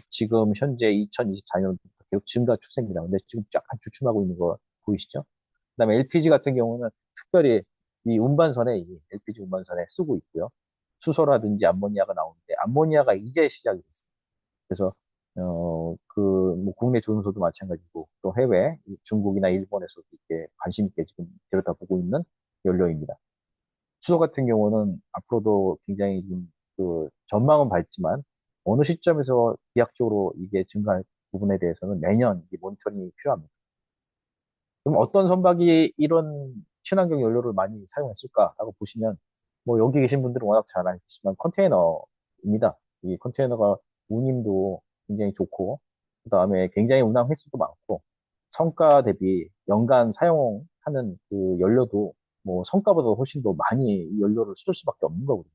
지금 현재 2024년부터 계속 증가 추세입니다. 근데 지금 약간 주춤하고 있는 거 보이시죠? 그다음에 LPG 같은 경우는 특별히 이 운반선에 이 LPG 운반선에 쓰고 있고요. 수소라든지 암모니아가 나오는데 암모니아가 이제 시작이 됐습니다. 그래서 뭐 국내 조선소도 마찬가지고 또 해외 중국이나 일본에서도 이렇게 관심 있게 지금 들여다보고 있는 연료입니다. 수소 같은 경우는 앞으로도 굉장히 좀그 전망은 밝지만 어느 시점에서 비약적으로 이게 증가할 부분에 대해서는 매년 이 모니터링이 필요합니다. 그럼 어떤 선박이 이런 친환경 연료를 많이 사용했을까라고 보시면 뭐 여기 계신 분들은 워낙 잘 알겠지만 컨테이너입니다. 이 컨테이너가 운임도 굉장히 좋고 그다음에 굉장히 운항 횟수도 많고 성가 대비 연간 사용하는 그 연료도 뭐 성가보다 훨씬 더 많이 이 연료를 쓸 수밖에 없는 거거든요.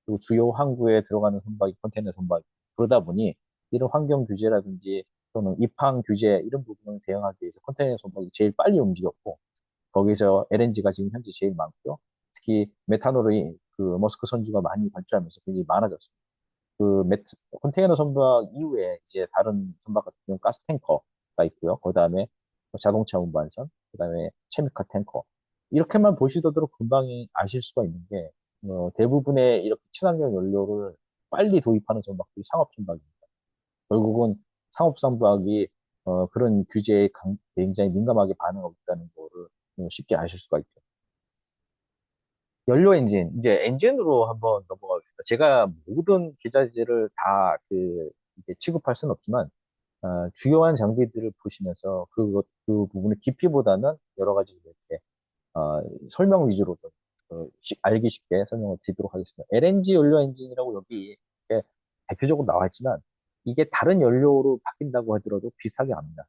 그리고 주요 항구에 들어가는 선박이 컨테이너 선박 그러다 보니 이런 환경 규제라든지 또는 입항 규제 이런 부분을 대응하기 위해서 컨테이너 선박이 제일 빨리 움직였고 거기서 LNG가 지금 현재 제일 많고요. 특히 메탄올이 그 머스크 선주가 많이 발주하면서 굉장히 많아졌습니다. 그 컨테이너 선박 이후에 이제 다른 선박 같은 경우 가스 탱커가 있고요. 그 다음에 자동차 운반선, 그 다음에 케미컬 탱커. 이렇게만 보시더라도 금방 아실 수가 있는 게 대부분의 이렇게 친환경 연료를 빨리 도입하는 선박들이 상업 선박입니다. 결국은 상업 선박이 그런 규제에 굉장히 민감하게 반응하고 있다는 거를 쉽게 아실 수가 있죠. 연료 엔진, 이제 엔진으로 한번 넘어가 봅시다. 제가 모든 기자재를 다 이게 취급할 수는 없지만, 주요한 장비들을 보시면서 그 부분의 깊이보다는 여러 가지 이렇게, 설명 위주로 좀, 알기 쉽게 설명을 드리도록 하겠습니다. LNG 연료 엔진이라고 여기 이렇게 대표적으로 나와 있지만, 이게 다른 연료로 바뀐다고 하더라도 비슷하게 합니다.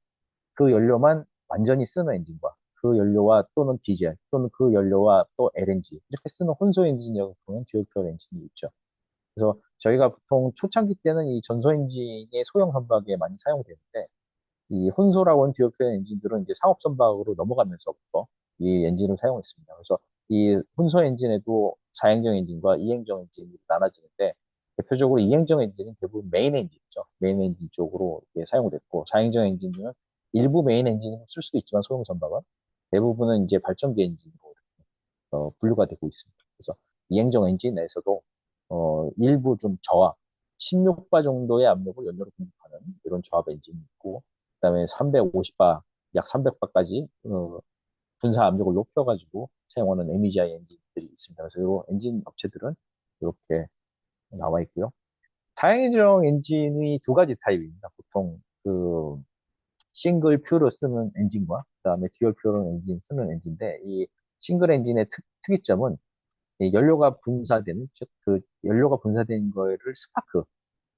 그 연료만 완전히 쓰는 엔진과 그 연료와 또는 디젤 또는 그 연료와 또 LNG 이렇게 쓰는 혼소 엔진이라고 보는 듀얼 엔진이 있죠. 그래서 저희가 보통 초창기 때는 이 전소 엔진이 소형 선박에 많이 사용되는데 이 혼소라고 하는 듀얼 엔진들은 이제 상업 선박으로 넘어가면서부터 이 엔진을 사용했습니다. 그래서 이 혼소 엔진에도 자행정 엔진과 이행정 엔진이 나눠지는데 대표적으로 이행정 엔진은 대부분 메인 엔진이죠. 메인 엔진 쪽으로 이게 사용됐고 자행정 엔진은 일부 메인 엔진을 쓸 수도 있지만 소형 선박은 대부분은 이제 발전기 엔진으로 분류가 되고 있습니다. 그래서 이행정 엔진 내에서도 일부 좀 저압, 16바 정도의 압력을 연료로 공급하는 이런 저압 엔진이 있고, 그다음에 350바, 약 300바까지 분사 압력을 높여가지고 사용하는 MEGI 엔진들이 있습니다. 그래서 이 엔진 업체들은 이렇게 나와 있고요. 다행히정 엔진이 두 가지 타입입니다. 보통 싱글 퓨로 쓰는 엔진과 그다음에 듀얼 퓨로 엔진 쓰는 엔진인데 이 싱글 엔진의 특이점은 이 연료가 분사되는 즉 그 연료가 분사된 거를 스파크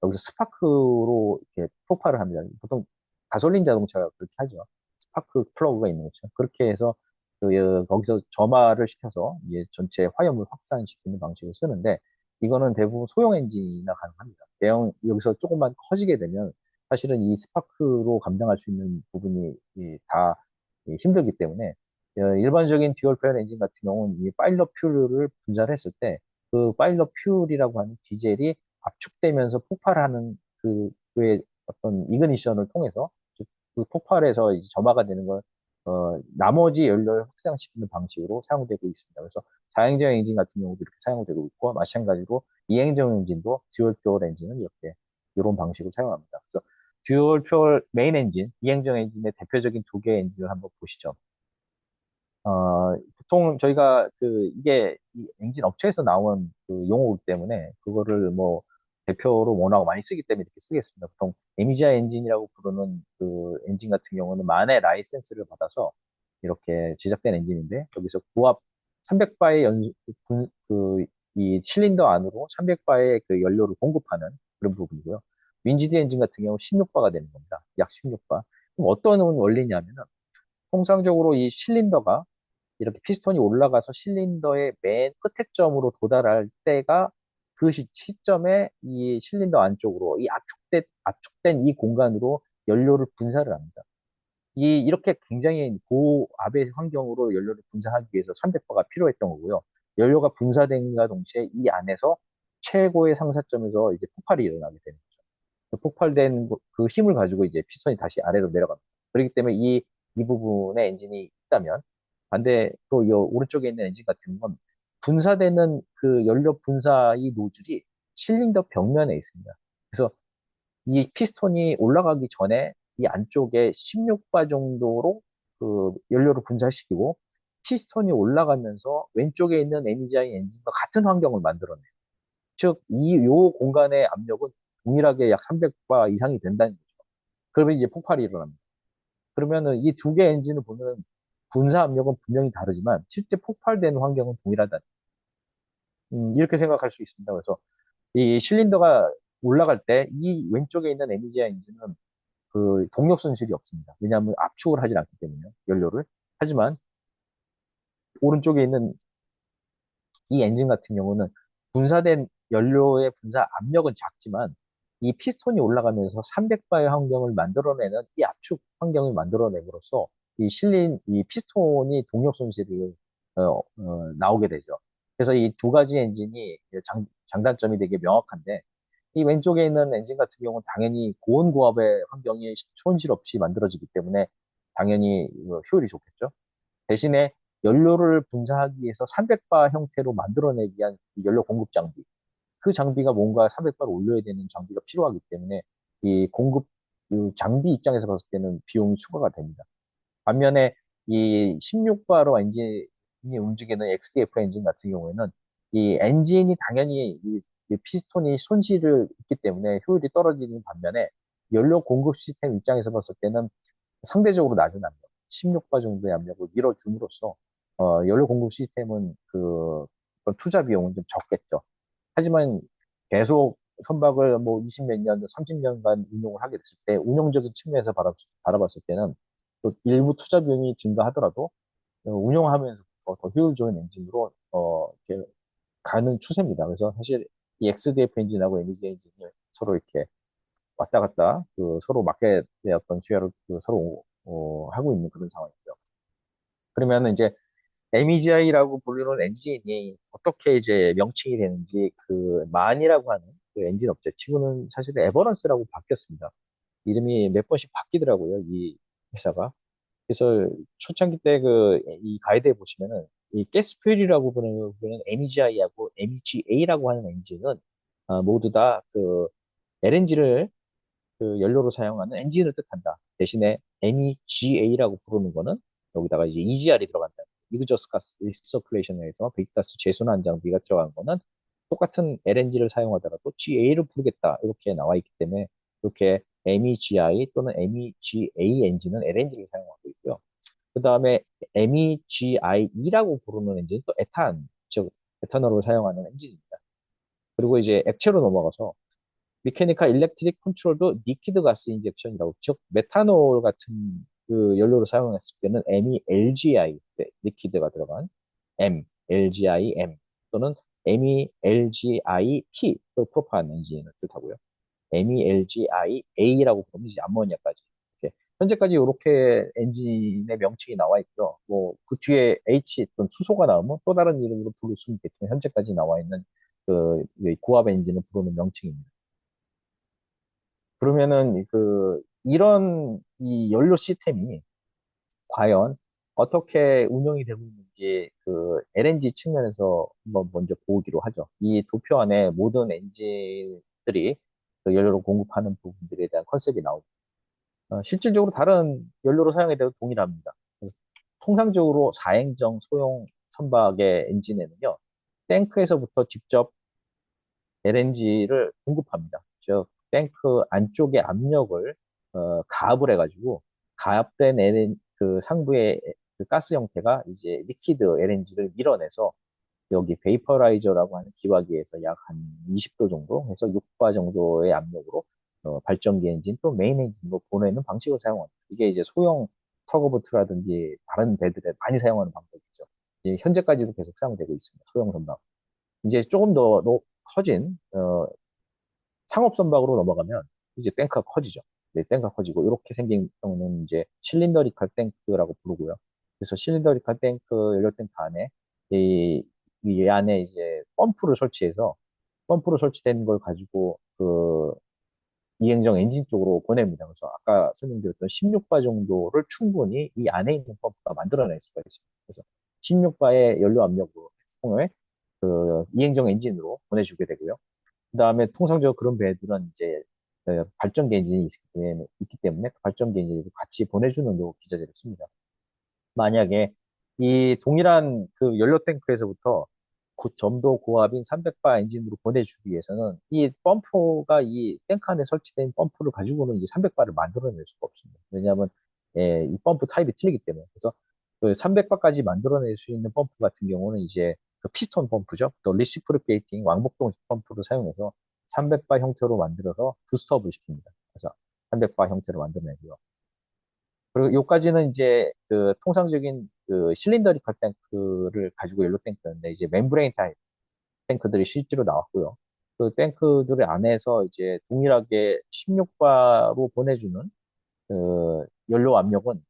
여기서 스파크로 이렇게 폭발을 합니다. 보통 가솔린 자동차가 그렇게 하죠. 스파크 플러그가 있는 거죠. 그렇게 해서 거기서 점화를 시켜서 이제 전체 화염을 확산시키는 방식을 쓰는데 이거는 대부분 소형 엔진이나 가능합니다. 대형 여기서 조금만 커지게 되면 사실은 이 스파크로 감당할 수 있는 부분이 다 힘들기 때문에 일반적인 듀얼 표열 엔진 같은 경우는 이 파일럿 퓨얼을 분사를 했을 때 그 파일럿 퓨얼이라고 하는 디젤이 압축되면서 폭발하는 그의 어떤 이그니션을 통해서 즉, 그 폭발에서 이제 점화가 되는 걸 나머지 연료를 확산시키는 방식으로 사용되고 있습니다. 그래서 자행적 엔진 같은 경우도 이렇게 사용되고 있고 마찬가지로 이행적 엔진도 듀얼 퓨얼 엔진은 이렇게 이런 방식으로 사용합니다. 그래서 듀얼 퓨얼 메인 엔진, 이행적 엔진의 대표적인 두 개의 엔진을 한번 보시죠. 보통 저희가 이게 이 엔진 업체에서 나온 그 용어이기 때문에 그거를 뭐 대표로 워낙 많이 쓰기 때문에 이렇게 쓰겠습니다. 보통 에미지아 엔진이라고 부르는 그 엔진 같은 경우는 만의 라이센스를 받아서 이렇게 제작된 엔진인데 여기서 고압 300바의 이 실린더 안으로 300바의 그 연료를 공급하는 그런 부분이고요. 윈지드 엔진 같은 경우 16바가 되는 겁니다. 약 16바. 그럼 어떤 원리냐면은 통상적으로 이 실린더가 이렇게 피스톤이 올라가서 실린더의 맨 끝에 점으로 도달할 때가 그 시점에 이 실린더 안쪽으로 이 압축된 이 공간으로 연료를 분사를 합니다. 이렇게 굉장히 고압의 환경으로 연료를 분사하기 위해서 300바가 필요했던 거고요. 연료가 분사된과 동시에 이 안에서 최고의 상사점에서 이제 폭발이 일어나게 되는 거죠. 그 폭발된 그 힘을 가지고 이제 피스톤이 다시 아래로 내려갑니다. 그렇기 때문에 이 부분에 엔진이 있다면 반대 또 이 오른쪽에 있는 엔진 같은 건 분사되는 그 연료 분사 이 노즐이 실린더 벽면에 있습니다. 그래서 이 피스톤이 올라가기 전에 이 안쪽에 16바 정도로 그 연료를 분사시키고 피스톤이 올라가면서 왼쪽에 있는 NGI 엔진과 같은 환경을 만들어내요. 즉, 요 공간의 압력은 동일하게 약 300바 이상이 된다는 거죠. 그러면 이제 폭발이 일어납니다. 그러면은 이 두 개 엔진을 보면 분사 압력은 분명히 다르지만 실제 폭발되는 환경은 동일하다. 이렇게 생각할 수 있습니다. 그래서 이 실린더가 올라갈 때 이 왼쪽에 있는 에미지아 엔진은 그 동력 손실이 없습니다. 왜냐하면 압축을 하지 않기 때문에요. 연료를. 하지만 오른쪽에 있는 이 엔진 같은 경우는 분사된 연료의 분사 압력은 작지만 이 피스톤이 올라가면서 300바의 환경을 만들어내는 이 압축 환경을 만들어냄으로써 이 피스톤이 동력 손실을 나오게 되죠. 그래서 이 두 가지 엔진이 장단점이 되게 명확한데 이 왼쪽에 있는 엔진 같은 경우는 당연히 고온고압의 환경이 손실 없이 만들어지기 때문에 당연히 효율이 좋겠죠. 대신에 연료를 분사하기 위해서 300바 형태로 만들어내기 위한 연료 공급 장비. 그 장비가 뭔가 300바를 올려야 되는 장비가 필요하기 때문에 이 공급 그 장비 입장에서 봤을 때는 비용이 추가가 됩니다. 반면에 이 16바로 엔진이 움직이는 XDF 엔진 같은 경우에는 이 엔진이 당연히 이 피스톤이 손실을 있기 때문에 효율이 떨어지는 반면에 연료 공급 시스템 입장에서 봤을 때는 상대적으로 낮은 압력, 16바 정도의 압력을 밀어줌으로써 연료 공급 시스템은 어떤 투자 비용은 좀 적겠죠. 하지만 계속 선박을 뭐 20 몇 년, 30년간 운용을 하게 됐을 때 운용적인 측면에서 바라봤을 때는 또 일부 투자 비용이 증가하더라도 운용하면서부터 더 효율 좋은 엔진으로 이렇게 가는 추세입니다. 그래서 사실 이 XDF 엔진하고 NG 엔진이 서로 이렇게 왔다 갔다 서로 마켓의 어떤 주야를 서로 하고 있는 그런 상황이죠. 그러면 이제 MEGI라고 부르는 엔진이 어떻게 이제 명칭이 되는지 만이라고 하는 그 엔진 업체 치고는 사실 에버런스라고 바뀌었습니다. 이름이 몇 번씩 바뀌더라고요, 이 회사가. 그래서 초창기 때 이 가이드에 보시면은 이 가스퓨엘이라고 부르는 MEGI하고 MEGA라고 하는 엔진은 모두 다 LNG를 연료로 사용하는 엔진을 뜻한다. 대신에 MEGA라고 부르는 거는 여기다가 이제 EGR이 들어간다. 이그저스 가스 리서큘레이션에서 배기가스 재순환 장비가 들어간 거는 똑같은 LNG를 사용하더라도 GA를 부르겠다. 이렇게 나와 있기 때문에 이렇게 MEGI 또는 MEGA 엔진은 LNG를 사용하고 있고요. 그 다음에 MEGIE라고 부르는 엔진은 또 에탄, 즉 에탄올을 사용하는 엔진입니다. 그리고 이제 액체로 넘어가서 미케니컬 일렉트릭 컨트롤도 리퀴드 가스 인젝션이라고, 즉 메탄올 같은 그 연료를 사용했을 때는 MELGI, 리퀴드가 들어간 LGIM 또는 MELGIP, 또 프로판 엔진을 뜻하고요. MELGI-A라고 부르면 이제 암모니아까지. 이렇게 현재까지 이렇게 엔진의 명칭이 나와 있고요. 뭐 그 뒤에 H 또는 수소가 나오면 또 다른 이름으로 부를 수 있겠지만 현재까지 나와 있는 이 고압 엔진을 부르는 명칭입니다. 그러면은 이런 이 연료 시스템이 과연 어떻게 운영이 되고 있는지 LNG 측면에서 한번 먼저 보기로 하죠. 이 도표 안에 모든 엔진들이 그 연료를 공급하는 부분들에 대한 컨셉이 나오고, 실질적으로 다른 연료로 사용해도 동일합니다. 그래서 통상적으로 4행정 소형 선박의 엔진에는요, 탱크에서부터 직접 LNG를 공급합니다. 즉, 탱크 안쪽의 압력을 가압을 해가지고 가압된 그 상부의 그 가스 형태가 이제 리퀴드 LNG를 밀어내서 여기 베이퍼라이저라고 하는 기화기에서 약 한 20도 정도 해서 6바 정도의 압력으로 발전기 엔진 또 메인 엔진으로 보내는 방식을 사용합니다. 이게 이제 소형 터거보트라든지 다른 배들에 많이 사용하는 방법이죠. 이제 현재까지도 계속 사용되고 있습니다. 소형 선박. 이제 조금 더 커진 상업 선박으로 넘어가면 이제 탱크가 커지죠. 네, 탱크가 커지고 이렇게 생긴 경우는 이제 실린더리컬 탱크라고 부르고요. 그래서 실린더리컬 탱크 연료 탱크 안에 이, 이 안에 이제 펌프를 설치된 걸 가지고 이행정 엔진 쪽으로 보냅니다. 그래서 아까 설명드렸던 16바 정도를 충분히 이 안에 있는 펌프가 만들어낼 수가 있습니다. 그래서 16바의 연료 압력으로 통해 이행정 엔진으로 보내주게 되고요. 그다음에 통상적으로 그런 배들은 이제 발전기 엔진이 있기 때문에 그 발전기 엔진을 같이 보내주는 요 기자재를 씁니다. 만약에 이 동일한 그 연료 탱크에서부터 점도 고압인 300바 엔진으로 보내주기 위해서는 이 펌프가 이 탱크 안에 설치된 펌프를 가지고는 이제 300바를 만들어낼 수가 없습니다. 왜냐하면 이 펌프 타입이 틀리기 때문에. 그래서 그 300바까지 만들어낼 수 있는 펌프 같은 경우는 이제 그 피스톤 펌프죠. 또 리시프리케이팅 왕복동 펌프를 사용해서 300바 형태로 만들어서 부스트업을 시킵니다. 그래서 300바 형태로 만들어내고요. 그리고 요까지는 이제 통상적인 실린더리컬 탱크를 가지고 연료 탱크였는데 이제 멤브레인 타입 탱크들이 실제로 나왔고요. 그 탱크들 안에서 이제 동일하게 16바로 보내주는 연료 압력은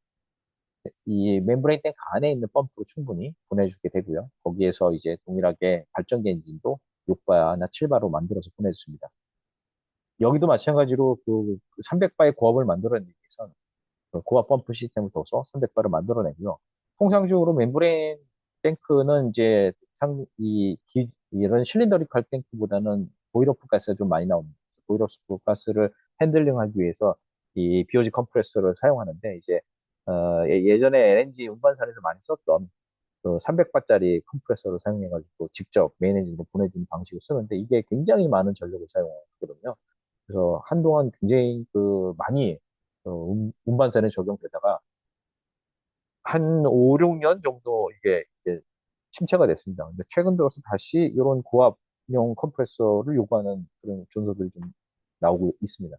이 멤브레인 탱크 안에 있는 펌프로 충분히 보내주게 되고요. 거기에서 이제 동일하게 발전기 엔진도 6바나 7바로 만들어서 보내줍니다. 여기도 마찬가지로 300바의 고압을 만들어내기 위해서 고압 펌프 시스템을 둬서 300바를 만들어내고요. 통상적으로 멤브레인 탱크는 이제 이런 실린더리컬 탱크보다는 보일러프 가스가 좀 많이 나옵니다. 보일러프 가스를 핸들링하기 위해서 이 BOG 컴프레서를 사용하는데 이제 예전에 LNG 운반선에서 많이 썼던 그 300바짜리 컴프레서를 사용해가지고 직접 메인 엔진으로 보내주는 방식을 쓰는데 이게 굉장히 많은 전력을 사용하거든요. 그래서 한동안 굉장히 많이 운반선에 적용되다가 한 5, 6년 정도 이게 이제 침체가 됐습니다. 근데 최근 들어서 다시 이런 고압용 컴프레서를 요구하는 그런 전소들이 좀 나오고 있습니다.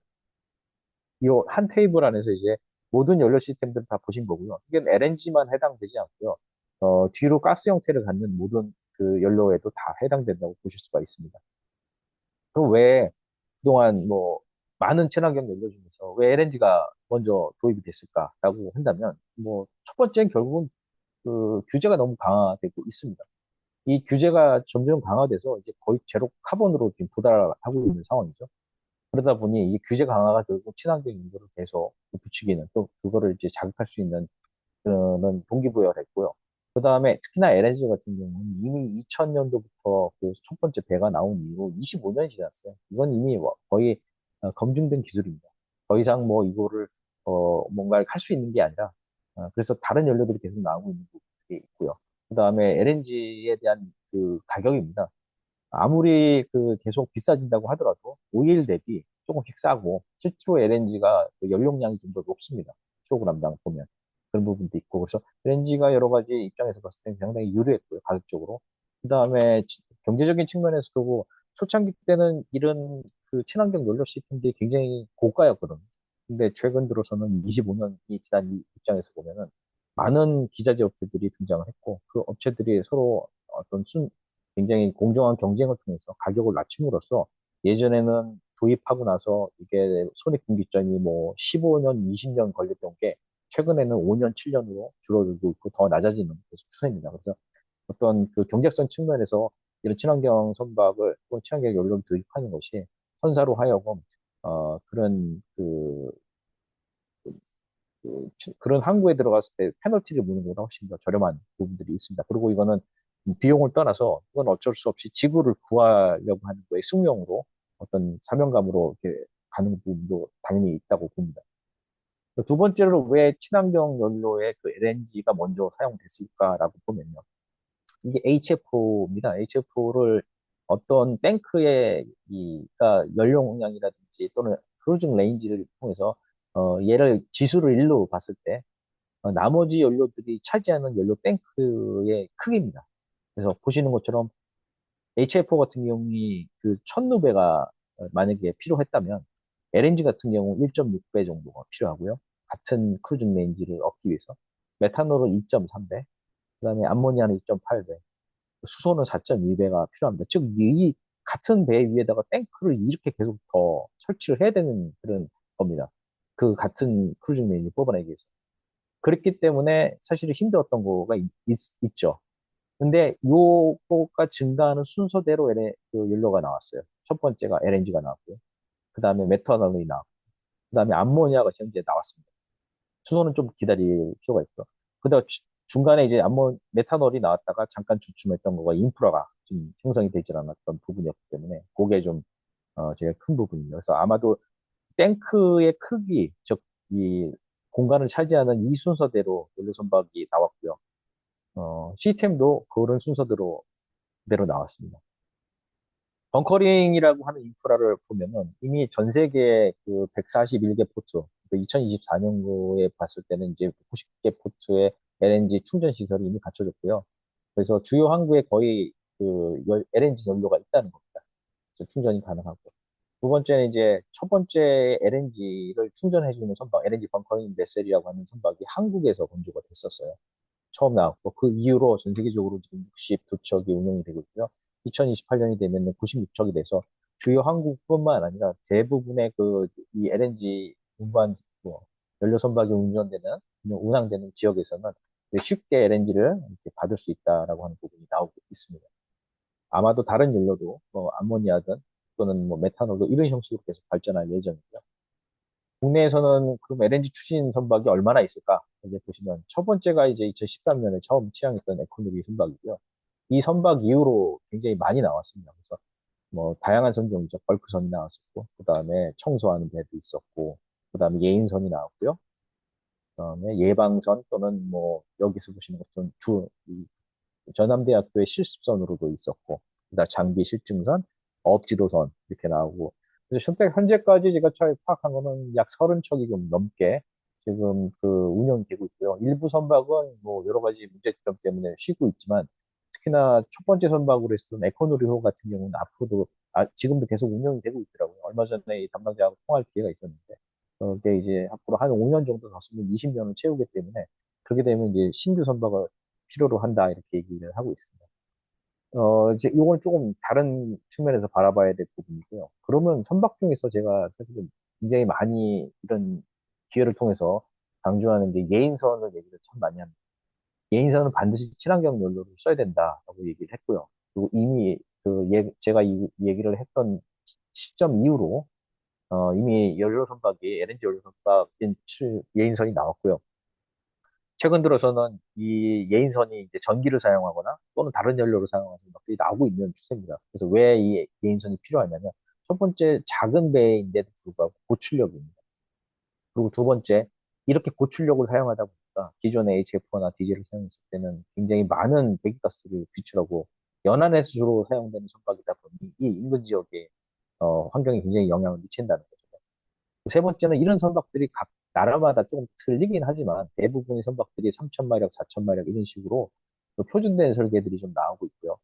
이 한 테이블 안에서 이제 모든 연료 시스템들을 다 보신 거고요. 이게 LNG만 해당되지 않고요. 뒤로 가스 형태를 갖는 모든 그 연료에도 다 해당된다고 보실 수가 있습니다. 그럼 왜 그동안 뭐 많은 친환경 연료 중에서 왜 LNG가 먼저 도입이 됐을까라고 한다면 뭐 첫 번째는 결국은 규제가 너무 강화되고 있습니다. 이 규제가 점점 강화돼서 이제 거의 제로 카본으로 지금 도달하고 있는 상황이죠. 그러다 보니 이 규제 강화가 결국 친환경 연료를 계속 부추기는 또 그거를 이제 자극할 수 있는 그런 동기부여가 됐고요. 그 다음에 특히나 LNG 같은 경우는 이미 2000년도부터 그 첫 번째 배가 나온 이후 25년이 지났어요. 이건 이미 거의 검증된 기술입니다. 더 이상 뭐 이거를 뭔가를 할 수 있는 게 아니라 그래서 다른 연료들이 계속 나오고 있는 게 있고요. 그 다음에 LNG에 대한 그 가격입니다. 아무리 계속 비싸진다고 하더라도 오일 대비 조금씩 싸고 실제로 LNG가 연용량이 좀 더 높습니다. 킬로그램당 보면 그런 부분도 있고 그래서 LNG가 여러 가지 입장에서 봤을 때 상당히 유리했고요 가격적으로. 그다음에 경제적인 측면에서도 초창기 때는 이런 친환경 연료 시스템들이 굉장히 고가였거든요. 근데 최근 들어서는 25년이 지난 이 입장에서 보면은 많은 기자재 업체들이 등장을 했고 그 업체들이 서로 어떤 굉장히 공정한 경쟁을 통해서 가격을 낮춤으로써 예전에는 도입하고 나서 이게 손익분기점이 뭐 15년, 20년 걸렸던 게 최근에는 5년, 7년으로 줄어들고 있고 더 낮아지는 계속 추세입니다. 그래서 어떤 그 경제성 측면에서 이런 친환경 선박을 또는 친환경 연료를 도입하는 것이 선사로 하여금 그런 그런 항구에 들어갔을 때 페널티를 무는 것보다 훨씬 더 저렴한 부분들이 있습니다. 그리고 이거는 비용을 떠나서 이건 어쩔 수 없이 지구를 구하려고 하는 거에 숙명으로 어떤 사명감으로 이렇게 가는 부분도 당연히 있다고 봅니다. 두 번째로 왜 친환경 연료의 그 LNG가 먼저 사용됐을까라고 보면요. 이게 HFO입니다. HFO를 어떤 탱크의 그러니까 연료용량이라든지 또는 크루징 레인지를 통해서 얘를 지수를 1로 봤을 때 나머지 연료들이 차지하는 연료 탱크의 크기입니다. 그래서 보시는 것처럼 HFO 같은 경우에 그 1000루베가 만약에 필요했다면 LNG 같은 경우 1.6배 정도가 필요하고요. 같은 크루징 레인지를 얻기 위해서 메탄올은 2.3배, 그다음에 암모니아는 2.8배, 수소는 4.2배가 필요합니다. 즉, 이 같은 배 위에다가 탱크를 이렇게 계속 더 설치를 해야 되는 그런 겁니다. 그 같은 크루징 레인지 뽑아내기 위해서. 그렇기 때문에 사실 힘들었던 거가 죠 근데 요거가 증가하는 순서대로 그 연료가 나왔어요. 첫 번째가 LNG가 나왔고요. 그 다음에 메탄올이 나왔고, 그 다음에 암모니아가 현재 나왔습니다. 수소는 좀 기다릴 필요가 있고. 그다음 중간에 이제 메탄올이 나왔다가 잠깐 주춤했던 거가 인프라가 좀 형성이 되질 않았던 부분이었기 때문에 그게 좀 제일 큰 부분이에요. 그래서 아마도 탱크의 크기, 즉 이 공간을 차지하는 이 순서대로 연료 선박이 나왔고요. 시스템도 그런 순서대로 그대로 나왔습니다. 벙커링이라고 하는 인프라를 보면은 이미 전 세계 그 141개 포트, 2024년도에 봤을 때는 이제 90개 포트의 LNG 충전 시설이 이미 갖춰졌고요. 그래서 주요 항구에 거의 그 LNG 연료가 있다는 겁니다. 그래서 충전이 가능하고. 두 번째는 이제 첫 번째 LNG를 충전해주는 선박, LNG 벙커링 베셀이라고 하는 선박이 한국에서 건조가 됐었어요. 처음 나왔고 그 이후로 전 세계적으로 지금 62척이 운영이 되고 있고요. 2028년이 되면 96척이 돼서 주요 항구뿐만 아니라 대부분의 그 이 LNG 운반 뭐 연료 선박이 운전되는 운항되는 지역에서는 쉽게 LNG를 이렇게 받을 수 있다라고 하는 부분이 나오고 있습니다. 아마도 다른 연료도 뭐 암모니아든 또는 뭐 메탄올도 이런 형식으로 계속 발전할 예정이고요. 국내에서는 그럼 LNG 추진 선박이 얼마나 있을까? 이제 보시면 첫 번째가 이제 2013년에 처음 취항했던 에코노미 선박이고요. 이 선박 이후로 굉장히 많이 나왔습니다. 그래서 뭐 다양한 선종이죠. 벌크선이 나왔었고, 그 다음에 청소하는 배도 있었고, 그 다음에 예인선이 나왔고요. 그 다음에 예방선 또는 뭐 여기서 보시는 것처럼 전남대학교의 실습선으로도 있었고, 그다음 장비 실증선, 업지도선 이렇게 나오고, 그래서 현재까지 제가 파악한 거는 약 30척이 좀 넘게 지금 그 운영이 되고 있고요. 일부 선박은 뭐 여러 가지 문제점 때문에 쉬고 있지만, 특히나 첫 번째 선박으로 했던 에코누리호 같은 경우는 앞으로도 지금도 계속 운영이 되고 있더라고요. 얼마 전에 이 담당자하고 통화할 기회가 있었는데, 그게 이제 앞으로 한 5년 정도 더 쓰면 20년을 채우기 때문에 그렇게 되면 이제 신규 선박을 필요로 한다 이렇게 얘기를 하고 있습니다. 이제 이건 조금 다른 측면에서 바라봐야 될 부분이고요. 그러면 선박 중에서 제가 사실은 굉장히 많이 이런 기회를 통해서 강조하는 게 예인선을 얘기를 참 많이 합니다. 예인선은 반드시 친환경 연료를 써야 된다라고 얘기를 했고요. 그리고 이미 제가 이 얘기를 했던 시점 이후로 이미 연료 선박이 LNG 연료 선박인 예인선이 나왔고요. 최근 들어서는 이 예인선이 이제 전기를 사용하거나 또는 다른 연료를 사용하는 것들이 나오고 있는 추세입니다. 그래서 왜 이 예인선이 필요하냐면 첫 번째 작은 배인데도 불구하고 고출력입니다. 그리고 두 번째 이렇게 고출력을 사용하다 보니까 기존의 HF나 디젤을 사용했을 때는 굉장히 많은 배기가스를 배출하고 연안에서 주로 사용되는 선박이다 보니 이 인근 지역에 환경에 굉장히 영향을 미친다는 거죠. 세 번째는 이런 선박들이 각 나라마다 좀 틀리긴 하지만 대부분의 선박들이 3,000마력, 4,000마력 이런 식으로 그 표준된 설계들이 좀 나오고 있고요.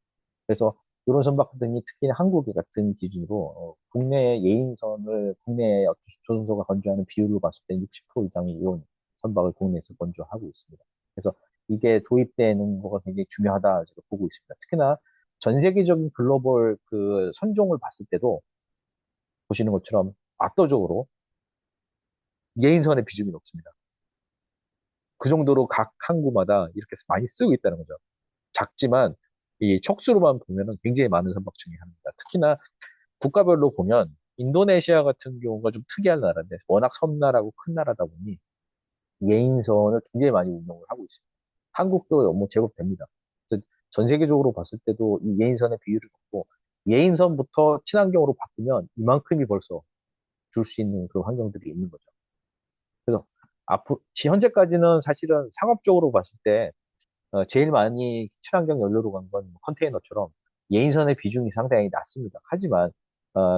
그래서 이런 선박들이 특히 한국 같은 기준으로 국내 예인선을 국내 조선소가 건조하는 비율로 봤을 때 60% 이상이 이런 선박을 국내에서 건조하고 있습니다. 그래서 이게 도입되는 거가 굉장히 중요하다 제가 보고 있습니다. 특히나 전 세계적인 글로벌 그 선종을 봤을 때도 보시는 것처럼 압도적으로 예인선의 비중이 높습니다. 그 정도로 각 항구마다 이렇게 많이 쓰고 있다는 거죠. 작지만 이 척수로만 보면은 굉장히 많은 선박 중에 하나입니다. 특히나 국가별로 보면 인도네시아 같은 경우가 좀 특이한 나라인데 워낙 섬나라고 큰 나라다 보니 예인선을 굉장히 많이 운영을 하고 있습니다. 한국도 뭐 제법 됩니다. 그래서 전 세계적으로 봤을 때도 이 예인선의 비율이 높고 예인선부터 친환경으로 바꾸면 이만큼이 벌써 줄 수 있는 그런 환경들이 있는 거죠. 그래서 앞으로 현재까지는 사실은 상업적으로 봤을 때 제일 많이 친환경 연료로 간 건 컨테이너처럼 예인선의 비중이 상당히 낮습니다. 하지만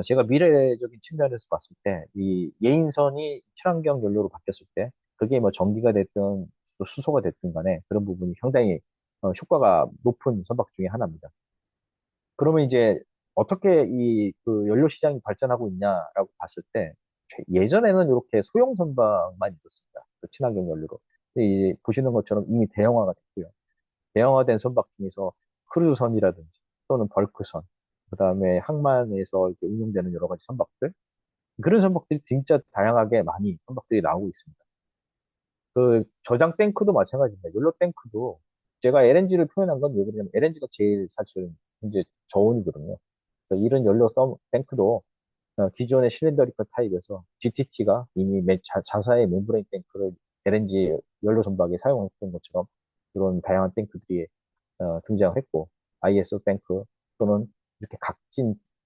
제가 미래적인 측면에서 봤을 때 이 예인선이 친환경 연료로 바뀌었을 때 그게 뭐 전기가 됐든 수소가 됐든 간에 그런 부분이 상당히 효과가 높은 선박 중에 하나입니다. 그러면 이제 어떻게 이 그 연료 시장이 발전하고 있냐라고 봤을 때 예전에는 이렇게 소형 선박만 있었습니다. 그 친환경 연료로. 근데 보시는 것처럼 이미 대형화가 됐고요. 대형화된 선박 중에서 크루즈선이라든지 또는 벌크선, 그다음에 항만에서 이렇게 운용되는 여러 가지 선박들, 그런 선박들이 진짜 다양하게 많이 선박들이 나오고 있습니다. 그 저장 탱크도 마찬가지입니다. 연료 탱크도 제가 LNG를 표현한 건 왜 그러냐면 LNG가 제일 사실 이제 저온이거든요. 그래서 이런 연료 탱크도 기존의 실린더리컬 타입에서 GTT가 이미 자사의 멤브레인 탱크를 LNG 연료 선박에 사용했던 것처럼 이런 다양한 탱크들이 등장을 했고, ISO 탱크 또는 이렇게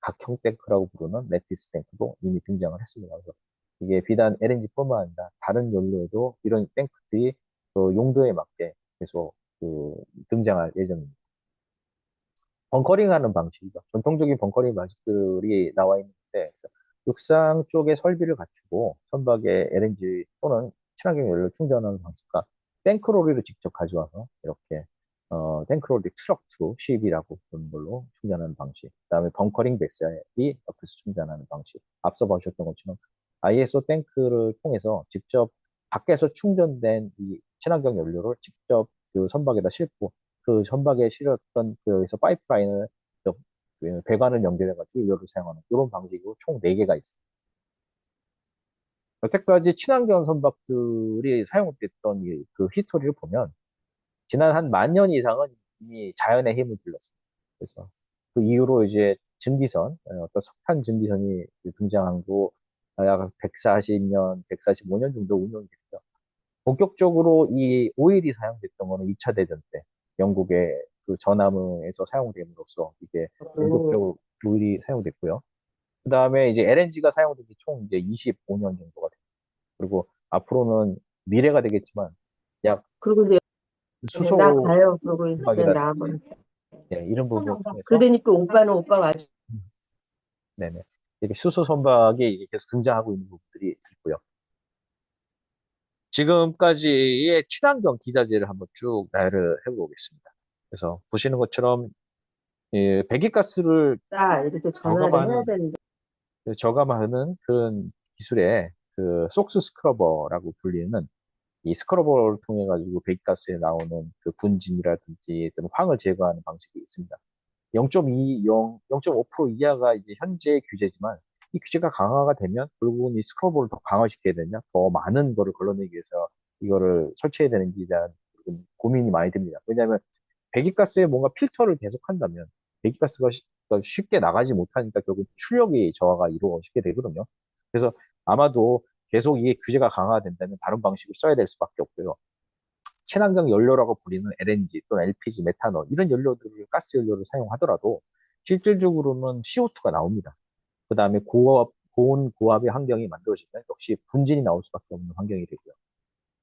각형 탱크라고 부르는 레티스 탱크도 이미 등장을 했습니다. 그래서 이게 비단 LNG뿐만 아니라 다른 연료에도 이런 탱크들이 그 용도에 맞게 계속 그 등장할 예정입니다. 벙커링하는 방식이죠. 전통적인 벙커링 방식들이 나와 있는데 그래서 육상 쪽에 설비를 갖추고 선박에 LNG 또는 친환경 연료 충전하는 방식과 탱크로리를 직접 가져와서 이렇게 탱크로리 트럭 투 쉽이라고 부르는 걸로 충전하는 방식. 그다음에 벙커링 뱃살이 옆에서 충전하는 방식. 앞서 보셨던 것처럼 ISO 탱크를 통해서 직접 밖에서 충전된 이 친환경 연료를 직접 그 선박에다 싣고 그 선박에 실었던 그여기서 파이프라인을 그 배관을 연결해가지고 연료를 사용하는 이런 방식으로 총 4개가 있습니다. 여태까지 친환경 선박들이 사용됐던 그 히스토리를 보면 지난 한 10,000년 이상은 이미 자연의 힘을 빌렸습니다. 그래서 그 이후로 이제 증기선, 어떤 석탄 증기선이 등장한 거 약 140년, 145년 정도 운영이 됐죠. 본격적으로 이 오일이 사용됐던 거는 2차 대전 때 영국의 그 전함에서 사용됨으로써 이게 본격적으로 오일이 사용됐고요. 그 다음에 이제 LNG가 사용된 게 총 이제 25년 정도가 돼요. 그리고 앞으로는 미래가 되겠지만 약 그리고 이제 나 수소 가요. 그러고 이제 선박이라든지 나하고. 예, 이런 부분을 통해서 그러니까 오빠는 오빠가 아주 음, 네네 이렇게 수소 선박이 이제 계속 등장하고 있는 부분들이 있고요. 지금까지의 친환경 기자재를 한번 쭉 나열을 해보겠습니다. 그래서 보시는 것처럼 배기가스를 딱 이렇게 전화를 해야 저감하는 되는데. 저감하는 그런 기술에 그 속스 스크러버라고 불리는 이 스크러버를 통해 가지고 배기가스에 나오는 그 분진이라든지 또는 황을 제거하는 방식이 있습니다. 0.5% 이하가 이제 현재 규제지만 이 규제가 강화가 되면 결국은 이 스크러버를 더 강화시켜야 되냐, 더 많은 거를 걸러내기 위해서 이거를 설치해야 되는지에 대한 고민이 많이 됩니다. 왜냐하면 배기가스에 뭔가 필터를 계속 한다면 배기가스가 쉽게 나가지 못하니까 결국 출력이 저하가 이루어지게 되거든요. 그래서 아마도 계속 이게 규제가 강화된다면 다른 방식을 써야 될 수밖에 없고요. 친환경 연료라고 불리는 LNG 또는 LPG, 메탄올 이런 연료들을 가스 연료를 사용하더라도 실질적으로는 CO2가 나옵니다. 그 다음에 고온 고압의 환경이 만들어지면 역시 분진이 나올 수밖에 없는 환경이 되고요.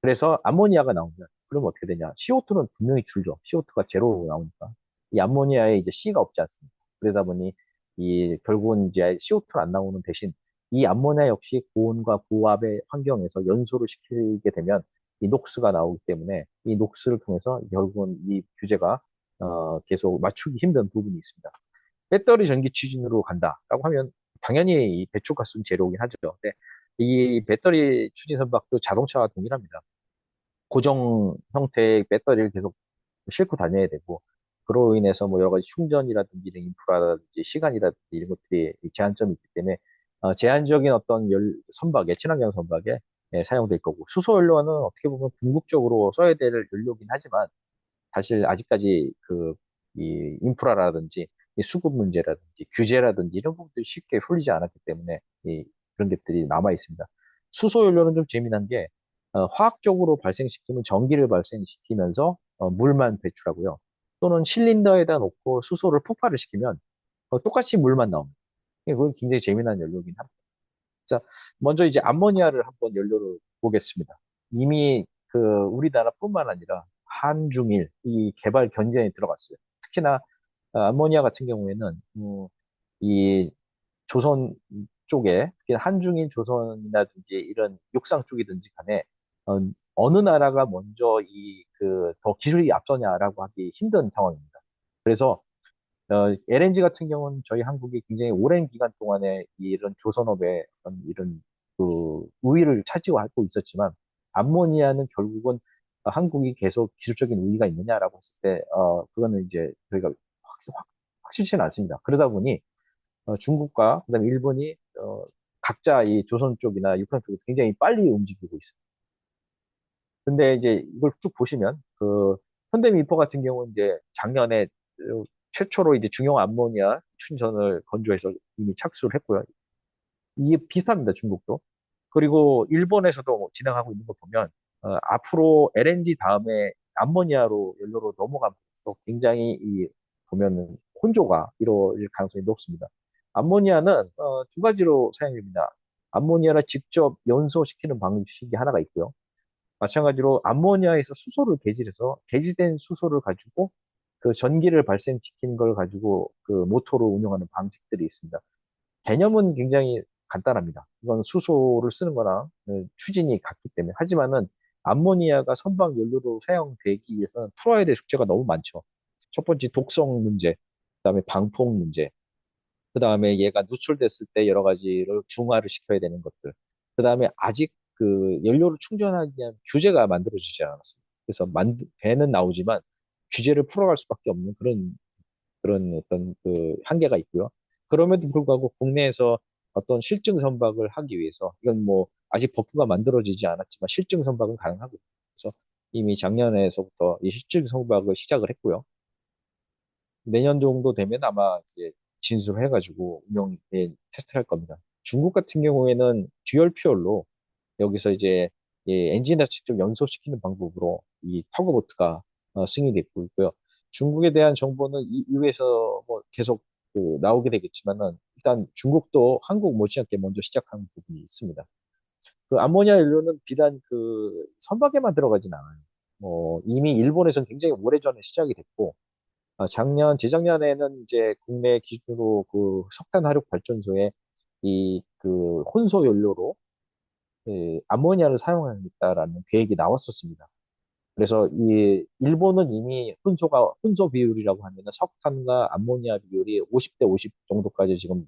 그래서 암모니아가 나오면 그러면 어떻게 되냐? CO2는 분명히 줄죠. CO2가 제로로 나오니까 이 암모니아에 이제 C가 없지 않습니까? 그러다 보니 이 결국은 이제 CO2가 안 나오는 대신 이 암모니아 역시 고온과 고압의 환경에서 연소를 시키게 되면 이 녹스가 나오기 때문에 이 녹스를 통해서 결국은 이 규제가 계속 맞추기 힘든 부분이 있습니다. 배터리 전기 추진으로 간다라고 하면 당연히 이 배출가스는 제로긴 하죠. 근데 이 배터리 추진 선박도 자동차와 동일합니다. 고정 형태의 배터리를 계속 싣고 다녀야 되고, 그로 인해서 뭐 여러 가지 충전이라든지 인프라라든지 시간이라든지 이런 것들이 제한점이 있기 때문에 제한적인 어떤 선박에, 친환경 선박에 사용될 거고, 수소 연료는 어떻게 보면 궁극적으로 써야 될 연료긴 하지만, 사실 아직까지 이 인프라라든지, 이 수급 문제라든지, 규제라든지 이런 부분들이 쉽게 풀리지 않았기 때문에, 그런 것들이 남아 있습니다. 수소 연료는 좀 재미난 게, 화학적으로 발생시키면 전기를 발생시키면서 물만 배출하고요. 또는 실린더에다 놓고 수소를 폭발을 시키면 똑같이 물만 나옵니다. 그건 굉장히 재미난 연료긴 합니다. 자, 먼저 이제 암모니아를 한번 연료로 보겠습니다. 이미 우리나라뿐만 아니라 한중일 이 개발 경쟁에 들어갔어요. 특히나 암모니아 같은 경우에는 이 조선 쪽에 특히 한중일 조선이라든지 이런 육상 쪽이든지 간에 어느 나라가 먼저 더 기술이 앞서냐라고 하기 힘든 상황입니다. 그래서 LNG 같은 경우는 저희 한국이 굉장히 오랜 기간 동안에 이런 조선업의 어떤 이런 우위를 차지하고 있었지만 암모니아는 결국은 한국이 계속 기술적인 우위가 있느냐라고 했을 때 그거는 이제 저희가 확실치는 않습니다. 그러다 보니 중국과 그다음에 일본이 각자 이 조선 쪽이나 육상 쪽에서 굉장히 빨리 움직이고 있습니다. 근데 이제 이걸 쭉 보시면 현대미포 같은 경우는 이제 작년에 최초로 이제 중형 암모니아 춘전을 건조해서 이미 착수를 했고요. 이게 비슷합니다, 중국도. 그리고 일본에서도 뭐 진행하고 있는 거 보면 앞으로 LNG 다음에 암모니아로 연료로 넘어가면서 굉장히 보면은 혼조가 이루어질 가능성이 높습니다. 암모니아는 두 가지로 사용됩니다. 암모니아를 직접 연소시키는 방식이 하나가 있고요. 마찬가지로 암모니아에서 수소를 개질해서 개질된 수소를 가지고 그 전기를 발생시킨 걸 가지고 그 모터로 운영하는 방식들이 있습니다. 개념은 굉장히 간단합니다. 이건 수소를 쓰는 거랑 추진이 같기 때문에. 하지만은 암모니아가 선박 연료로 사용되기 위해서는 풀어야 될 숙제가 너무 많죠. 첫 번째 독성 문제, 그다음에 방폭 문제, 그다음에 얘가 누출됐을 때 여러 가지를 중화를 시켜야 되는 것들. 그다음에 아직 연료를 충전하기 위한 규제가 만들어지지 않았습니다. 그래서 배는 나오지만 규제를 풀어갈 수밖에 없는 그런 어떤 한계가 있고요. 그럼에도 불구하고 국내에서 어떤 실증 선박을 하기 위해서 이건 뭐 아직 법규가 만들어지지 않았지만 실증 선박은 가능하고 그래서 이미 작년에서부터 이 실증 선박을 시작을 했고요. 내년 정도 되면 아마 이제 진술해가지고 운영 테스트를 할 겁니다. 중국 같은 경우에는 듀얼 퓨얼로 여기서 이제 엔진에다 직접 연소시키는 방법으로 이 터그보트가 승인이 됐고 있고요. 중국에 대한 정보는 이후에서 뭐 계속 나오게 되겠지만은 일단 중국도 한국 못지않게 먼저 시작한 부분이 있습니다. 암모니아 연료는 비단 선박에만 들어가진 않아요. 이미 일본에서는 굉장히 오래전에 시작이 됐고 재작년에는 이제 국내 기준으로 석탄 화력 발전소에 혼소 연료로 암모니아를 사용하겠다라는 계획이 나왔었습니다. 그래서 일본은 이미 혼소 비율이라고 하면 석탄과 암모니아 비율이 50대 50 정도까지 지금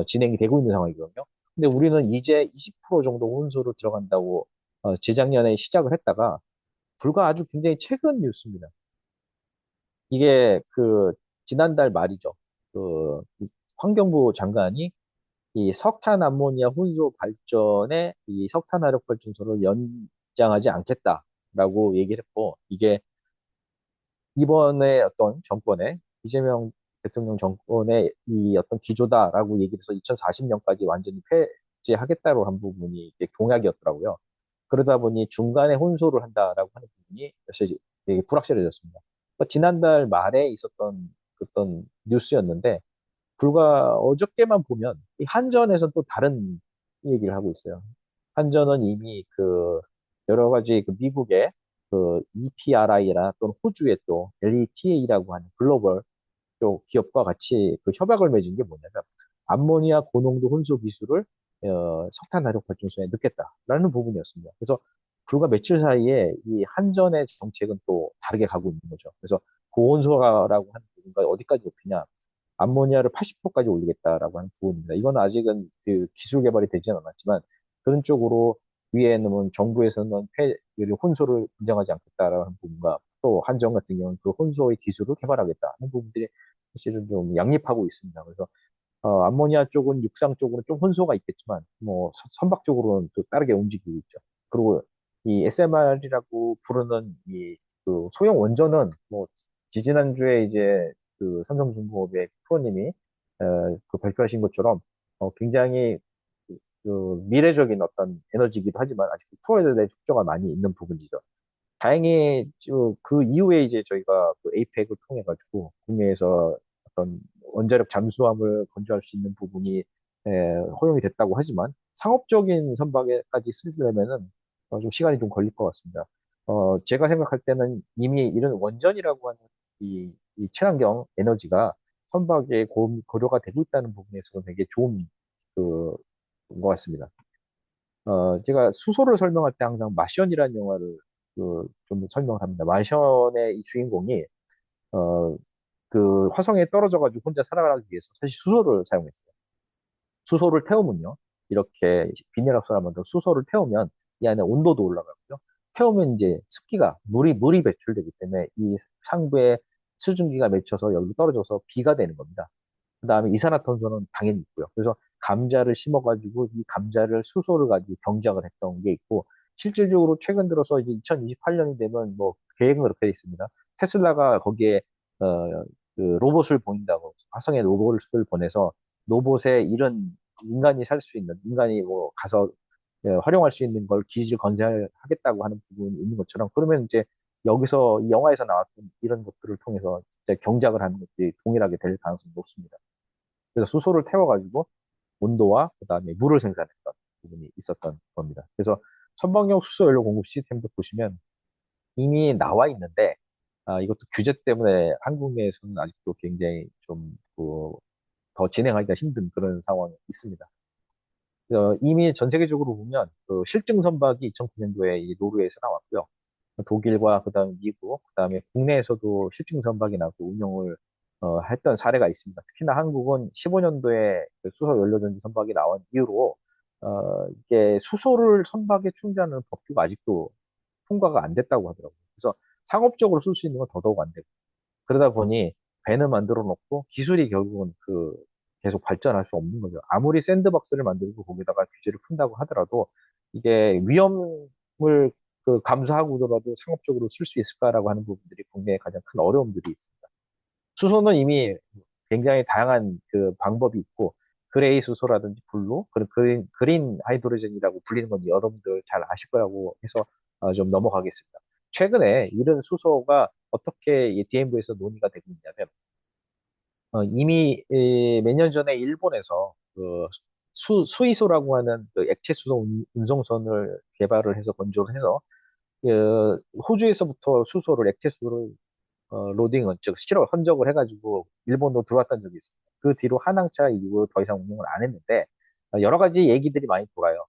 진행이 되고 있는 상황이거든요. 근데 우리는 이제 20% 정도 혼소로 들어간다고 재작년에 시작을 했다가 불과 아주 굉장히 최근 뉴스입니다. 이게 지난달 말이죠. 이 환경부 장관이 이 석탄 암모니아 혼소 발전에 이 석탄 화력 발전소를 연장하지 않겠다라고 얘기를 했고 이게 이번에 어떤 정권의 이재명 대통령 정권의 이 어떤 기조다라고 얘기를 해서 2040년까지 완전히 폐지하겠다로 한 부분이 이게 공약이었더라고요. 그러다 보니 중간에 혼소를 한다라고 하는 부분이 사실 되게 불확실해졌습니다. 지난달 말에 있었던 어떤 뉴스였는데 불과 어저께만 보면 이 한전에서 또 다른 얘기를 하고 있어요. 한전은 이미 여러 가지 미국의 EPRI나 또는 호주의 또 LETA라고 하는 글로벌 쪽 기업과 같이 협약을 맺은 게 뭐냐면 암모니아 고농도 혼소 기술을 석탄 화력 발전소에 넣겠다라는 부분이었습니다. 그래서 불과 며칠 사이에 이 한전의 정책은 또 다르게 가고 있는 거죠. 그래서 고온소라고 하는 부분과 어디까지 높이냐 암모니아를 80%까지 올리겠다라고 하는 부분입니다. 이건 아직은 기술 개발이 되지는 않았지만 그런 쪽으로 위에는 정부에서는 혼소를 인정하지 않겠다라는 부분과 또 한전 같은 경우는 그 혼소의 기술을 개발하겠다는 부분들이 사실은 좀 양립하고 있습니다. 그래서 암모니아 쪽은 육상 쪽으로 좀 혼소가 있겠지만, 뭐, 선박 쪽으로는 또 다르게 움직이고 있죠. 그리고 이 SMR이라고 부르는 그 소형 원전은 뭐, 지지난주에 이제 그 삼성중공업의 프로님이 그 발표하신 것처럼 굉장히 그 미래적인 어떤 에너지이기도 하지만 아직 풀어야 될 숙제가 많이 있는 부분이죠. 다행히 그 이후에 이제 저희가 그 에이펙을 통해 가지고 국내에서 어떤 원자력 잠수함을 건조할 수 있는 부분이 허용이 됐다고 하지만 상업적인 선박에까지 쓰려면은 좀 시간이 좀 걸릴 것 같습니다. 제가 생각할 때는 이미 이런 원전이라고 하는 이 친환경 에너지가 선박에 고려가 되고 있다는 부분에서는 되게 좋은 그, 것 같습니다. 제가 수소를 설명할 때 항상 마션이라는 영화를 좀 설명을 합니다. 마션의 이 주인공이 어, 그 화성에 떨어져가지고 혼자 살아가기 위해서 사실 수소를 사용했어요. 수소를 태우면요, 이렇게 비닐하우스를 만들어 수소를 태우면 이 안에 온도도 올라가고요. 태우면 이제 습기가 물이 배출되기 때문에 이 상부에 수증기가 맺혀서 여기 떨어져서 비가 되는 겁니다. 그 다음에 이산화탄소는 당연히 있고요. 그래서 감자를 심어가지고 이 감자를 수소를 가지고 경작을 했던 게 있고, 실질적으로 최근 들어서 이제 2028년이 되면 뭐 계획은 그렇게 돼 있습니다. 테슬라가 거기에 그 로봇을 보낸다고 화성에 로봇을 보내서 로봇에 이런 인간이 살 수 있는 인간이 뭐 가서 활용할 수 있는 걸 기지를 건설하겠다고 하는 부분이 있는 것처럼, 그러면 이제 여기서 이 영화에서 나왔던 이런 것들을 통해서 진짜 경작을 하는 것들이 동일하게 될 가능성이 높습니다. 그래서 수소를 태워가지고 온도와 그다음에 물을 생산했던 부분이 있었던 겁니다. 그래서 선박용 수소 연료 공급 시스템도 보시면 이미 나와 있는데, 이것도 규제 때문에 한국 내에서는 아직도 굉장히 더 진행하기가 힘든 그런 상황이 있습니다. 이미 전 세계적으로 보면 그 실증 선박이 2009년도에 이 노르웨이에서 나왔고요. 독일과 그다음에 미국, 그다음에 국내에서도 실증 선박이 나고 운영을 했던 사례가 있습니다. 특히나 한국은 15년도에 수소 연료전지 선박이 나온 이후로 이게 수소를 선박에 충전하는 법규가 아직도 통과가 안 됐다고 하더라고요. 그래서 상업적으로 쓸 수 있는 건 더더욱 안 되고, 그러다 보니 배는 만들어 놓고 기술이 결국은 계속 발전할 수 없는 거죠. 아무리 샌드박스를 만들고 거기다가 규제를 푼다고 하더라도 이게 위험을 감수하고더라도 상업적으로 쓸 수 있을까라고 하는 부분들이 국내에 가장 큰 어려움들이 있습니다. 수소는 이미 굉장히 다양한 그 방법이 있고, 그레이 수소라든지 블루, 그린 하이드로젠이라고 불리는 건 여러분들 잘 아실 거라고 해서 좀 넘어가겠습니다. 최근에 이런 수소가 어떻게 이 DMV에서 논의가 되고 있냐면, 이미 몇 년 전에 일본에서 수이소라고 하는 그 액체 수소 운송선을 개발을 해서 건조를 해서 호주에서부터 액체 수소를 로딩은 즉 실어 선적을 해가지고 일본으로 들어왔던 적이 있습니다. 그 뒤로 한항차 이후로 더 이상 운영을 안 했는데 여러 가지 얘기들이 많이 돌아요.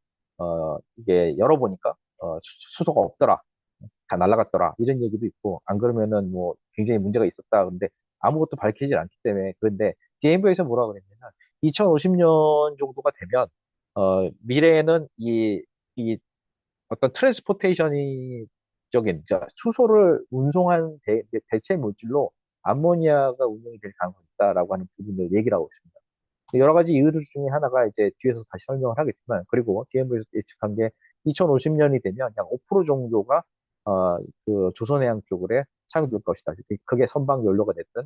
이게 열어보니까 수소가 없더라, 다 날아갔더라 이런 얘기도 있고, 안 그러면은 뭐 굉장히 문제가 있었다. 근데 아무것도 밝히질 않기 때문에. 그런데 DMV에서 뭐라 그랬냐면 2050년 정도가 되면 미래에는 이 어떤 트랜스포테이션이 적인 그러니까 수소를 운송하는 대체 물질로 암모니아가 운영이 될 가능성이 있다라고 하는 부분을 얘기를 하고 있습니다. 여러 가지 이유들 중에 하나가 이제 뒤에서 다시 설명을 하겠지만, 그리고 DMV에서 예측한 게 2050년이 되면 약 5% 정도가 그 조선해양 쪽으로 사용될 것이다. 그게 선박 연료가 됐든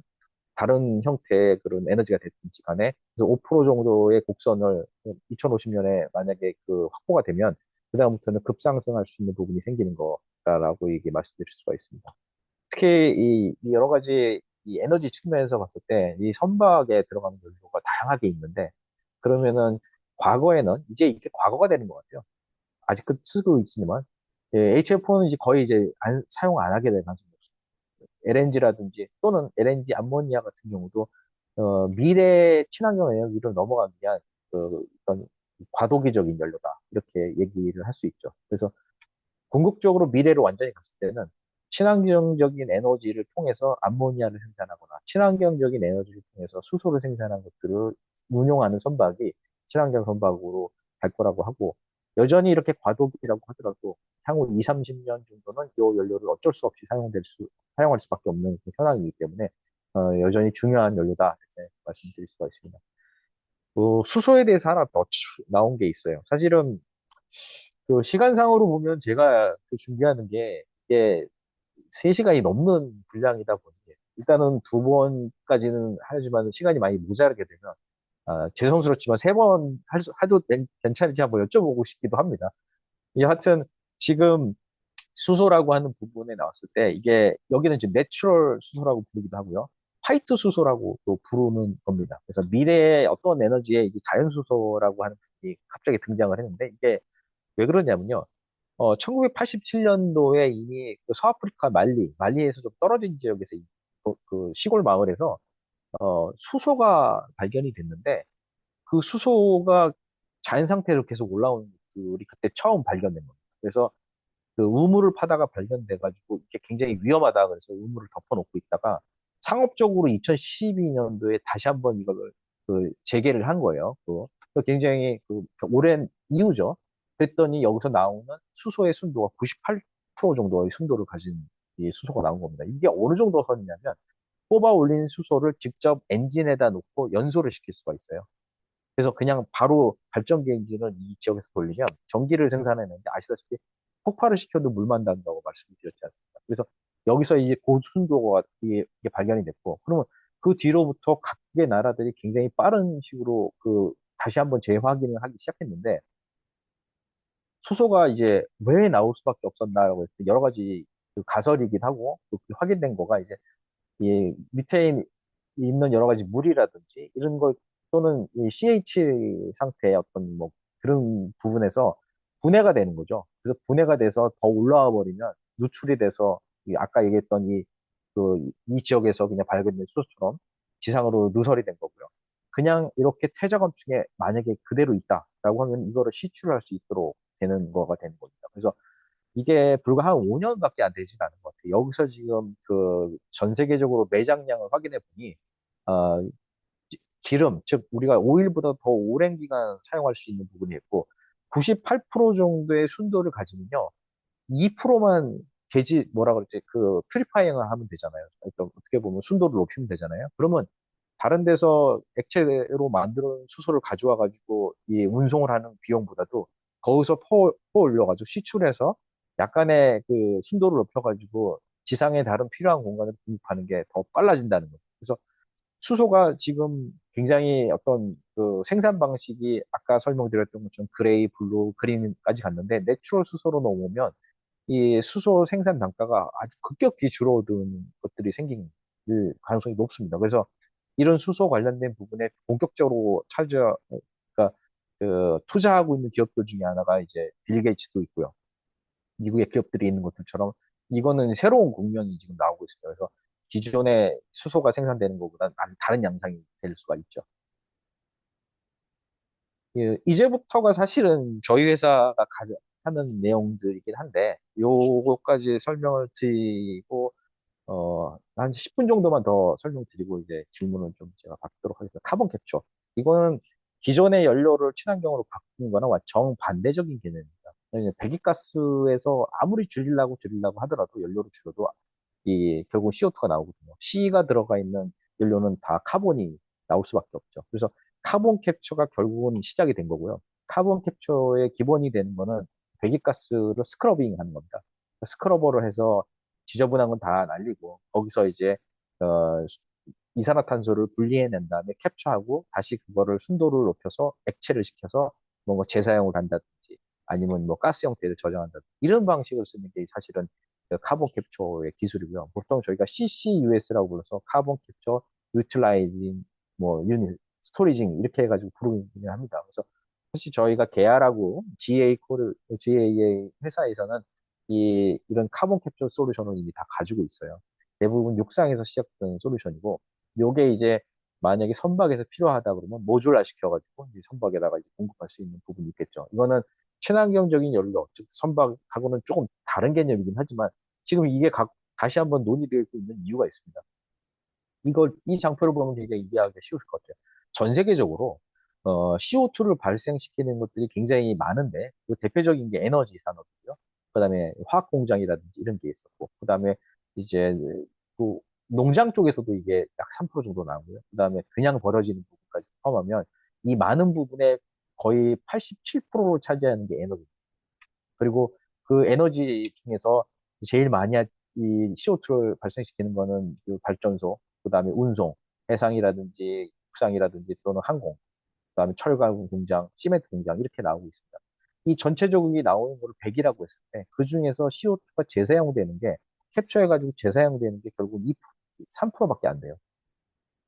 다른 형태의 그런 에너지가 됐든지 간에, 그래서 5% 정도의 곡선을 2050년에 만약에 확보가 되면 그다음부터는 급상승할 수 있는 부분이 생기는 거다라고 이게 말씀드릴 수가 있습니다. 특히 이 여러 가지 이 에너지 측면에서 봤을 때 이 선박에 들어가는 연료가 다양하게 있는데, 그러면은 과거에는 이제 이게 과거가 되는 것 같아요. 아직 쓰고 있지만 HF4는 이제 거의 이제 사용 안 하게 될 가능성이 높습니다. LNG라든지 또는 LNG 암모니아 같은 경우도 미래 친환경 에너지로 넘어가기 위한 어떤 과도기적인 연료다 이렇게 얘기를 할 수 있죠. 그래서 궁극적으로 미래로 완전히 갔을 때는 친환경적인 에너지를 통해서 암모니아를 생산하거나 친환경적인 에너지를 통해서 수소를 생산한 것들을 운용하는 선박이 친환경 선박으로 갈 거라고 하고, 여전히 이렇게 과도기라고 하더라도 향후 2, 30년 정도는 이 연료를 어쩔 수 없이 사용할 수밖에 없는 그 현황이기 때문에 여전히 중요한 연료다 이렇게 말씀드릴 수가 있습니다. 수소에 대해서 하나 더 나온 게 있어요. 사실은 그 시간상으로 보면 제가 그 준비하는 게 이게 3시간이 넘는 분량이다 보니 일단은 2번까지는 하지만 시간이 많이 모자라게 되면 죄송스럽지만 3번 해도 괜찮은지 한번 여쭤보고 싶기도 합니다. 하여튼 지금 수소라고 하는 부분에 나왔을 때 이게 여기는 이제 내추럴 수소라고 부르기도 하고요. 화이트 수소라고 또 부르는 겁니다. 그래서 미래의 어떤 에너지에 이제 자연 수소라고 하는 부분이 갑자기 등장을 했는데 이게 왜 그러냐면요. 1987년도에 이미 그 서아프리카 말리에서 좀 떨어진 지역에서 그 시골 마을에서 수소가 발견이 됐는데 그 수소가 자연 상태로 계속 올라오는 것들이 그때 처음 발견된 겁니다. 그래서 그 우물을 파다가 발견돼가지고 이게 굉장히 위험하다 그래서 우물을 덮어놓고 있다가 상업적으로 2012년도에 다시 한번 이걸 그 재개를 한 거예요. 굉장히 그 오랜 이유죠. 그랬더니 여기서 나오는 수소의 순도가 98% 정도의 순도를 가진 이 수소가 나온 겁니다. 이게 어느 정도 선이냐면 뽑아 올린 수소를 직접 엔진에다 놓고 연소를 시킬 수가 있어요. 그래서 그냥 바로 발전기 엔진을 이 지역에서 돌리면 전기를 생산해내는데 아시다시피 폭발을 시켜도 물만 난다고 말씀을 드렸지 않습니까? 그래서 여기서 이제 고순도가 이게 발견이 됐고, 그러면 그 뒤로부터 각국의 나라들이 굉장히 빠른 식으로 다시 한번 재확인을 하기 시작했는데, 수소가 이제 왜 나올 수밖에 없었나라고 했을 때 여러 가지 그 가설이긴 하고, 또 확인된 거가 이제 이 밑에 있는 여러 가지 물이라든지 이런 걸 또는 이 CH 상태의 어떤 뭐 그런 부분에서 분해가 되는 거죠. 그래서 분해가 돼서 더 올라와 버리면 누출이 돼서 아까 얘기했던 이 지역에서 그냥 발견된 수소처럼 지상으로 누설이 된 거고요. 그냥 이렇게 퇴적암층에 만약에 그대로 있다라고 하면 이거를 시출할 수 있도록 되는 거가 되는 겁니다. 그래서 이게 불과 한 5년밖에 안 되진 않은 것 같아요. 여기서 지금 그 전 세계적으로 매장량을 확인해 보니, 어, 기름, 즉, 우리가 오일보다 더 오랜 기간 사용할 수 있는 부분이 있고, 98% 정도의 순도를 가지면요, 2%만 뭐라 그러지, 퓨리파이잉을 하면 되잖아요. 그러니까 어떻게 보면 순도를 높이면 되잖아요. 그러면 다른 데서 액체로 만드는 수소를 가져와 가지고 이 운송을 하는 비용보다도 거기서 퍼 올려가지고 시출해서 약간의 그 순도를 높여가지고 지상의 다른 필요한 공간을 공급하는 게 더 빨라진다는 거죠. 그래서 수소가 지금 굉장히 어떤 그 생산 방식이 아까 설명드렸던 것처럼 그레이, 블루, 그린까지 갔는데 내추럴 수소로 넘으면 이 수소 생산 단가가 아주 급격히 줄어드는 것들이 생길 가능성이 높습니다. 그래서 이런 수소 관련된 부분에 본격적으로 그러니까 투자하고 있는 기업들 중에 하나가 이제 빌 게이츠도 있고요. 미국의 기업들이 있는 것들처럼 이거는 새로운 국면이 지금 나오고 있습니다. 그래서 기존에 수소가 생산되는 것보다는 아주 다른 양상이 될 수가 있죠. 이제부터가 사실은 저희 회사가 하는 내용들이긴 한데, 요거까지 설명을 드리고, 한 10분 정도만 더 설명드리고, 이제 질문을 좀 제가 받도록 하겠습니다. 카본 캡처. 이거는 기존의 연료를 친환경으로 바꾸는 거나 정반대적인 개념입니다. 왜냐면 배기가스에서 아무리 줄이려고 하더라도 연료를 줄여도 결국 CO2가 나오거든요. C가 들어가 있는 연료는 다 카본이 나올 수밖에 없죠. 그래서 카본 캡처가 결국은 시작이 된 거고요. 카본 캡처의 기본이 되는 거는 배기가스를 스크러빙 하는 겁니다. 스크러버를 해서 지저분한 건 다 날리고 거기서 이제 어, 이산화탄소를 분리해낸 다음에 캡처하고 다시 그거를 순도를 높여서 액체를 시켜서 뭔가 재사용을 한다든지 아니면 뭐 가스 형태를 저장한다든지 이런 방식을 쓰는 게 사실은 그 카본 캡처의 기술이고요. 보통 저희가 CCUS라고 불러서 카본 캡처 유틸라이징 뭐 유닛 스토리징 이렇게 해가지고 부르긴 합니다. 그래서 사실 저희가 계열하고 GA의 회사에서는 이런 카본 캡처 솔루션을 이미 다 가지고 있어요. 대부분 육상에서 시작된 솔루션이고, 요게 이제 만약에 선박에서 필요하다 그러면 모듈화 시켜가지고 이제 선박에다가 이제 공급할 수 있는 부분이 있겠죠. 이거는 친환경적인 연료, 즉 선박하고는 조금 다른 개념이긴 하지만 지금 이게 다시 한번 논의되고 있는 이유가 있습니다. 이 장표를 보면 굉장히 이해하기가 쉬울 것 같아요. 전 세계적으로 CO2를 발생시키는 것들이 굉장히 많은데 그 대표적인 게 에너지 산업이고요. 그다음에 화학 공장이라든지 이런 게 있었고, 그다음에 이제 그 농장 쪽에서도 이게 약 3% 정도 나오고요. 그다음에 그냥 버려지는 부분까지 포함하면 이 많은 부분의 거의 87%를 차지하는 게 에너지. 그리고 그 에너지 중에서 제일 많이 이 CO2를 발생시키는 거는 그 발전소, 그다음에 운송, 해상이라든지 국상이라든지 또는 항공, 그다음에 철강 공장, 시멘트 공장 이렇게 나오고 있습니다. 이 전체적으로 나오는 거를 100이라고 했을 때 그 중에서 CO2가 재사용되는 게 캡처해가지고 재사용되는 게 결국 2%, 3%밖에 안 돼요.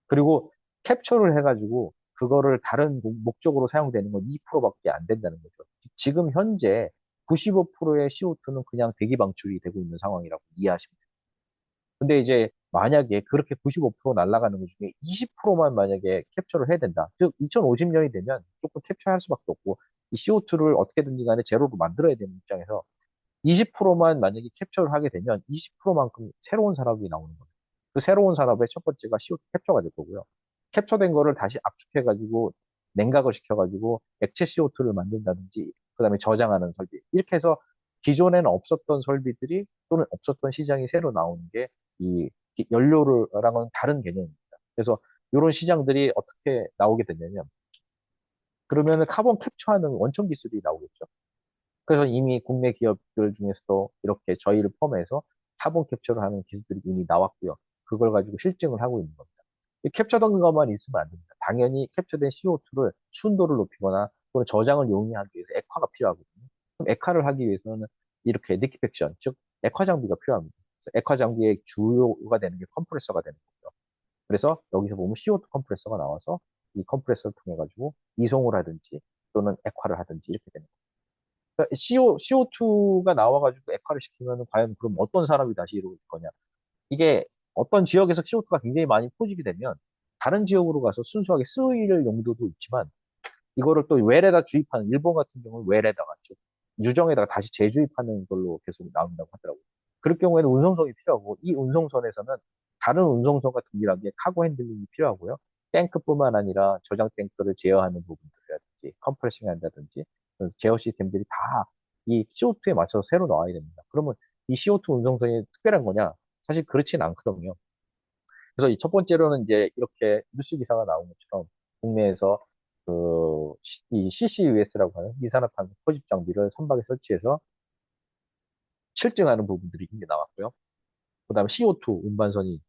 그리고 캡처를 해가지고 그거를 다른 목적으로 사용되는 건 2%밖에 안 된다는 거죠. 지금 현재 95%의 CO2는 그냥 대기 방출이 되고 있는 상황이라고 이해하시면 돼요. 근데 이제 만약에 그렇게 95% 날아가는 것 중에 20%만 만약에 캡처를 해야 된다. 즉 2050년이 되면 조금 캡처할 수밖에 없고 이 CO2를 어떻게든지 간에 제로로 만들어야 되는 입장에서 20%만 만약에 캡처를 하게 되면 20%만큼 새로운 산업이 나오는 거예요. 그 새로운 산업의 첫 번째가 CO2 캡처가 될 거고요. 캡처된 거를 다시 압축해가지고 냉각을 시켜가지고 액체 CO2를 만든다든지 그다음에 저장하는 설비 이렇게 해서 기존에는 없었던 설비들이 또는 없었던 시장이 새로 나오는 게 이 연료랑은 다른 개념입니다. 그래서 이런 시장들이 어떻게 나오게 되냐면 그러면 카본 캡처하는 원천 기술이 나오겠죠. 그래서 이미 국내 기업들 중에서도 이렇게 저희를 포함해서 카본 캡처를 하는 기술들이 이미 나왔고요. 그걸 가지고 실증을 하고 있는 겁니다. 이 캡처된 것만 있으면 안 됩니다. 당연히 캡처된 CO2를 순도를 높이거나 또는 저장을 용이하기 위해서 액화가 필요하거든요. 그럼 액화를 하기 위해서는 이렇게 리퀴팩션, 즉 액화 장비가 필요합니다. 그래서 액화 장비의 주요가 되는 게 컴프레서가 되는 거죠. 그래서 여기서 보면 CO2 컴프레서가 나와서 이 컴프레서를 통해 가지고 이송을 하든지 또는 액화를 하든지 이렇게 되는 거예요. 그러니까 CO2가 나와가지고 액화를 시키면 과연 그럼 어떤 사람이 다시 이루어질 거냐. 이게 어떤 지역에서 CO2가 굉장히 많이 포집이 되면 다른 지역으로 가서 순수하게 쓰일 용도도 있지만 이거를 또 웰에다 주입하는 일본 같은 경우는 웰에다가 유정에다가 다시 재주입하는 걸로 계속 나온다고 하더라고요. 그럴 경우에는 운송선이 필요하고 이 운송선에서는 다른 운송선과 동일하게 카고 핸들링이 필요하고요. 탱크뿐만 아니라 저장 탱크를 제어하는 부분들이라든지 컴프레싱 한다든지 그래서 제어 시스템들이 다 이 CO2에 맞춰서 새로 나와야 됩니다. 그러면 이 CO2 운송선이 특별한 거냐? 사실 그렇진 않거든요. 그래서 이 첫 번째로는 이제 이렇게 뉴스 기사가 나온 것처럼 국내에서 이 CCUS라고 하는 이산화탄소 포집 장비를 선박에 설치해서 실증하는 부분들이 이미 나왔고요. 그다음에 CO2 운반선이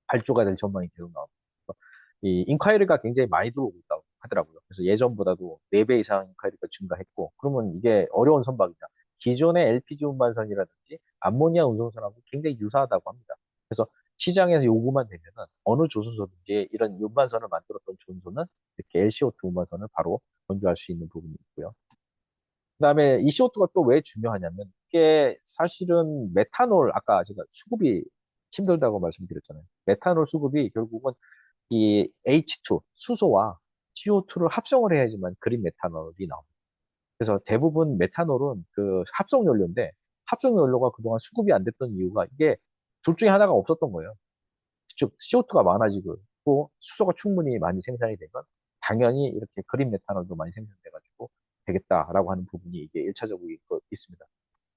발주가 될 전망이 계속 나옵니다. 이 인콰이리가 굉장히 많이 들어오고 있다고 하더라고요. 그래서 예전보다도 4배 이상 인콰이리가 증가했고, 그러면 이게 어려운 선박이다. 기존의 LPG 운반선이라든지 암모니아 운송선하고 굉장히 유사하다고 합니다. 그래서 시장에서 요구만 되면은 어느 조선소든지 이런 운반선을 만들었던 조선소는 이렇게 LCO2 운반선을 바로 건조할 수 있는 부분이 있고요. 그다음에 이 CO2가 또 왜 중요하냐면 이게 사실은 메탄올 아까 제가 수급이 힘들다고 말씀드렸잖아요. 메탄올 수급이 결국은 이 H2 수소와 CO2를 합성을 해야지만 그린 메탄올이 나옵니다. 그래서 대부분 메탄올은 그 합성 연료인데 합성 연료가 그동안 수급이 안 됐던 이유가 이게 둘 중에 하나가 없었던 거예요. 즉 CO2가 많아지고 수소가 충분히 많이 생산이 되면 당연히 이렇게 그린 메탄올도 많이 생산돼가지고 되겠다라고 하는 부분이 이게 1차적으로 있습니다.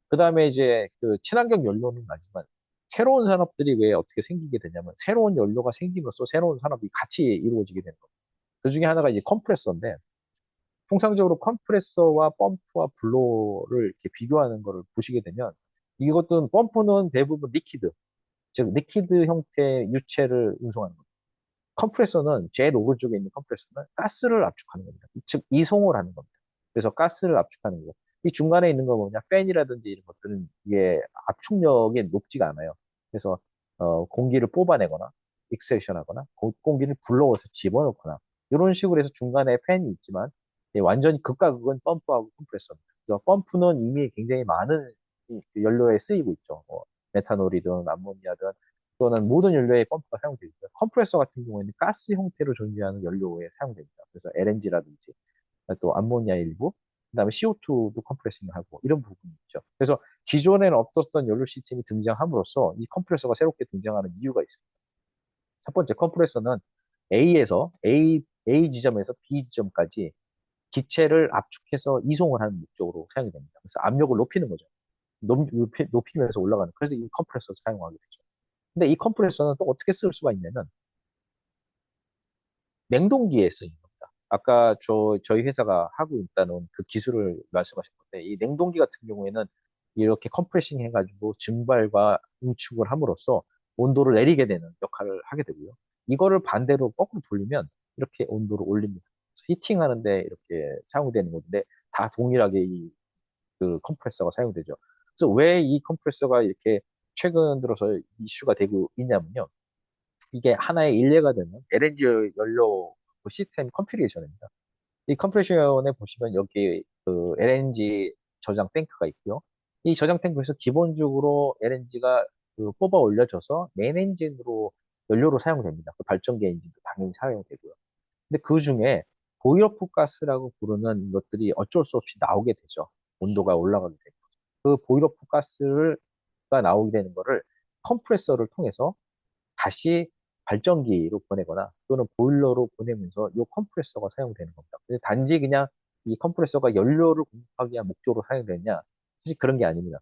그 다음에 이제 그 친환경 연료는 아니지만 새로운 산업들이 왜 어떻게 생기게 되냐면 새로운 연료가 생김으로써 새로운 산업이 같이 이루어지게 되는 겁니다. 그 중에 하나가 이제 컴프레서인데 통상적으로 컴프레서와 펌프와 블로어를 이렇게 비교하는 거를 보시게 되면 이것도 펌프는 대부분 리퀴드, 즉 리퀴드 형태의 유체를 운송하는 겁니다. 컴프레서는 제일 오른쪽에 있는 컴프레서는 가스를 압축하는 겁니다. 즉 이송을 하는 겁니다. 그래서 가스를 압축하는 거고 이 중간에 있는 거 뭐냐 팬이라든지 이런 것들은 이게 압축력이 높지가 않아요. 그래서 공기를 뽑아내거나 익스트랙션하거나 공기를 불러와서 집어넣거나 이런 식으로 해서 중간에 팬이 있지만 완전히 극과 극은 펌프하고 컴프레서입니다. 그래서 펌프는 이미 굉장히 많은 연료에 쓰이고 있죠. 메탄올이든 암모니아든 또는 모든 연료에 펌프가 사용되고 있고요. 컴프레서 같은 경우에는 가스 형태로 존재하는 연료에 사용됩니다. 그래서 LNG라든지 또 암모니아 일부, 그다음에 CO2도 컴프레싱을 하고 이런 부분이 있죠. 그래서 기존에는 없었던 연료 시스템이 등장함으로써 이 컴프레서가 새롭게 등장하는 이유가 있습니다. 첫 번째 컴프레서는 A 지점에서 B 지점까지 기체를 압축해서 이송을 하는 목적으로 사용이 됩니다. 그래서 압력을 높이는 거죠. 높이면서 올라가는. 그래서 이 컴프레서를 사용하게 되죠. 근데 이 컴프레서는 또 어떻게 쓸 수가 있냐면 냉동기에 쓰이는 겁니다. 아까 저희 회사가 하고 있다는 그 기술을 말씀하신 건데, 이 냉동기 같은 경우에는 이렇게 컴프레싱 해가지고 증발과 응축을 함으로써 온도를 내리게 되는 역할을 하게 되고요. 이거를 반대로 거꾸로 돌리면 이렇게 온도를 올립니다. 그래서 히팅하는데 이렇게 사용되는 건데, 다 동일하게 그 컴프레서가 사용되죠. 그래서 왜 이 컴프레서가 이렇게 최근 들어서 이슈가 되고 있냐면요. 이게 하나의 일례가 되는 LNG 연료 그 시스템 컨피그레이션입니다. 이 컴프레션에 보시면 여기 그 LNG 저장 탱크가 있고요. 이 저장 탱크에서 기본적으로 LNG가 그 뽑아 올려져서 메인 엔진으로 연료로 사용됩니다. 그 발전기 엔진도 당연히 사용되고요. 근데 그 중에 보이러프 가스라고 부르는 것들이 어쩔 수 없이 나오게 되죠. 온도가 올라가게 되고. 그 보이러프 가스가 나오게 되는 거를 컴프레서를 통해서 다시 발전기로 보내거나 또는 보일러로 보내면서 이 컴프레서가 사용되는 겁니다. 근데 단지 그냥 이 컴프레서가 연료를 공급하기 위한 목적으로 사용되느냐? 사실 그런 게 아닙니다.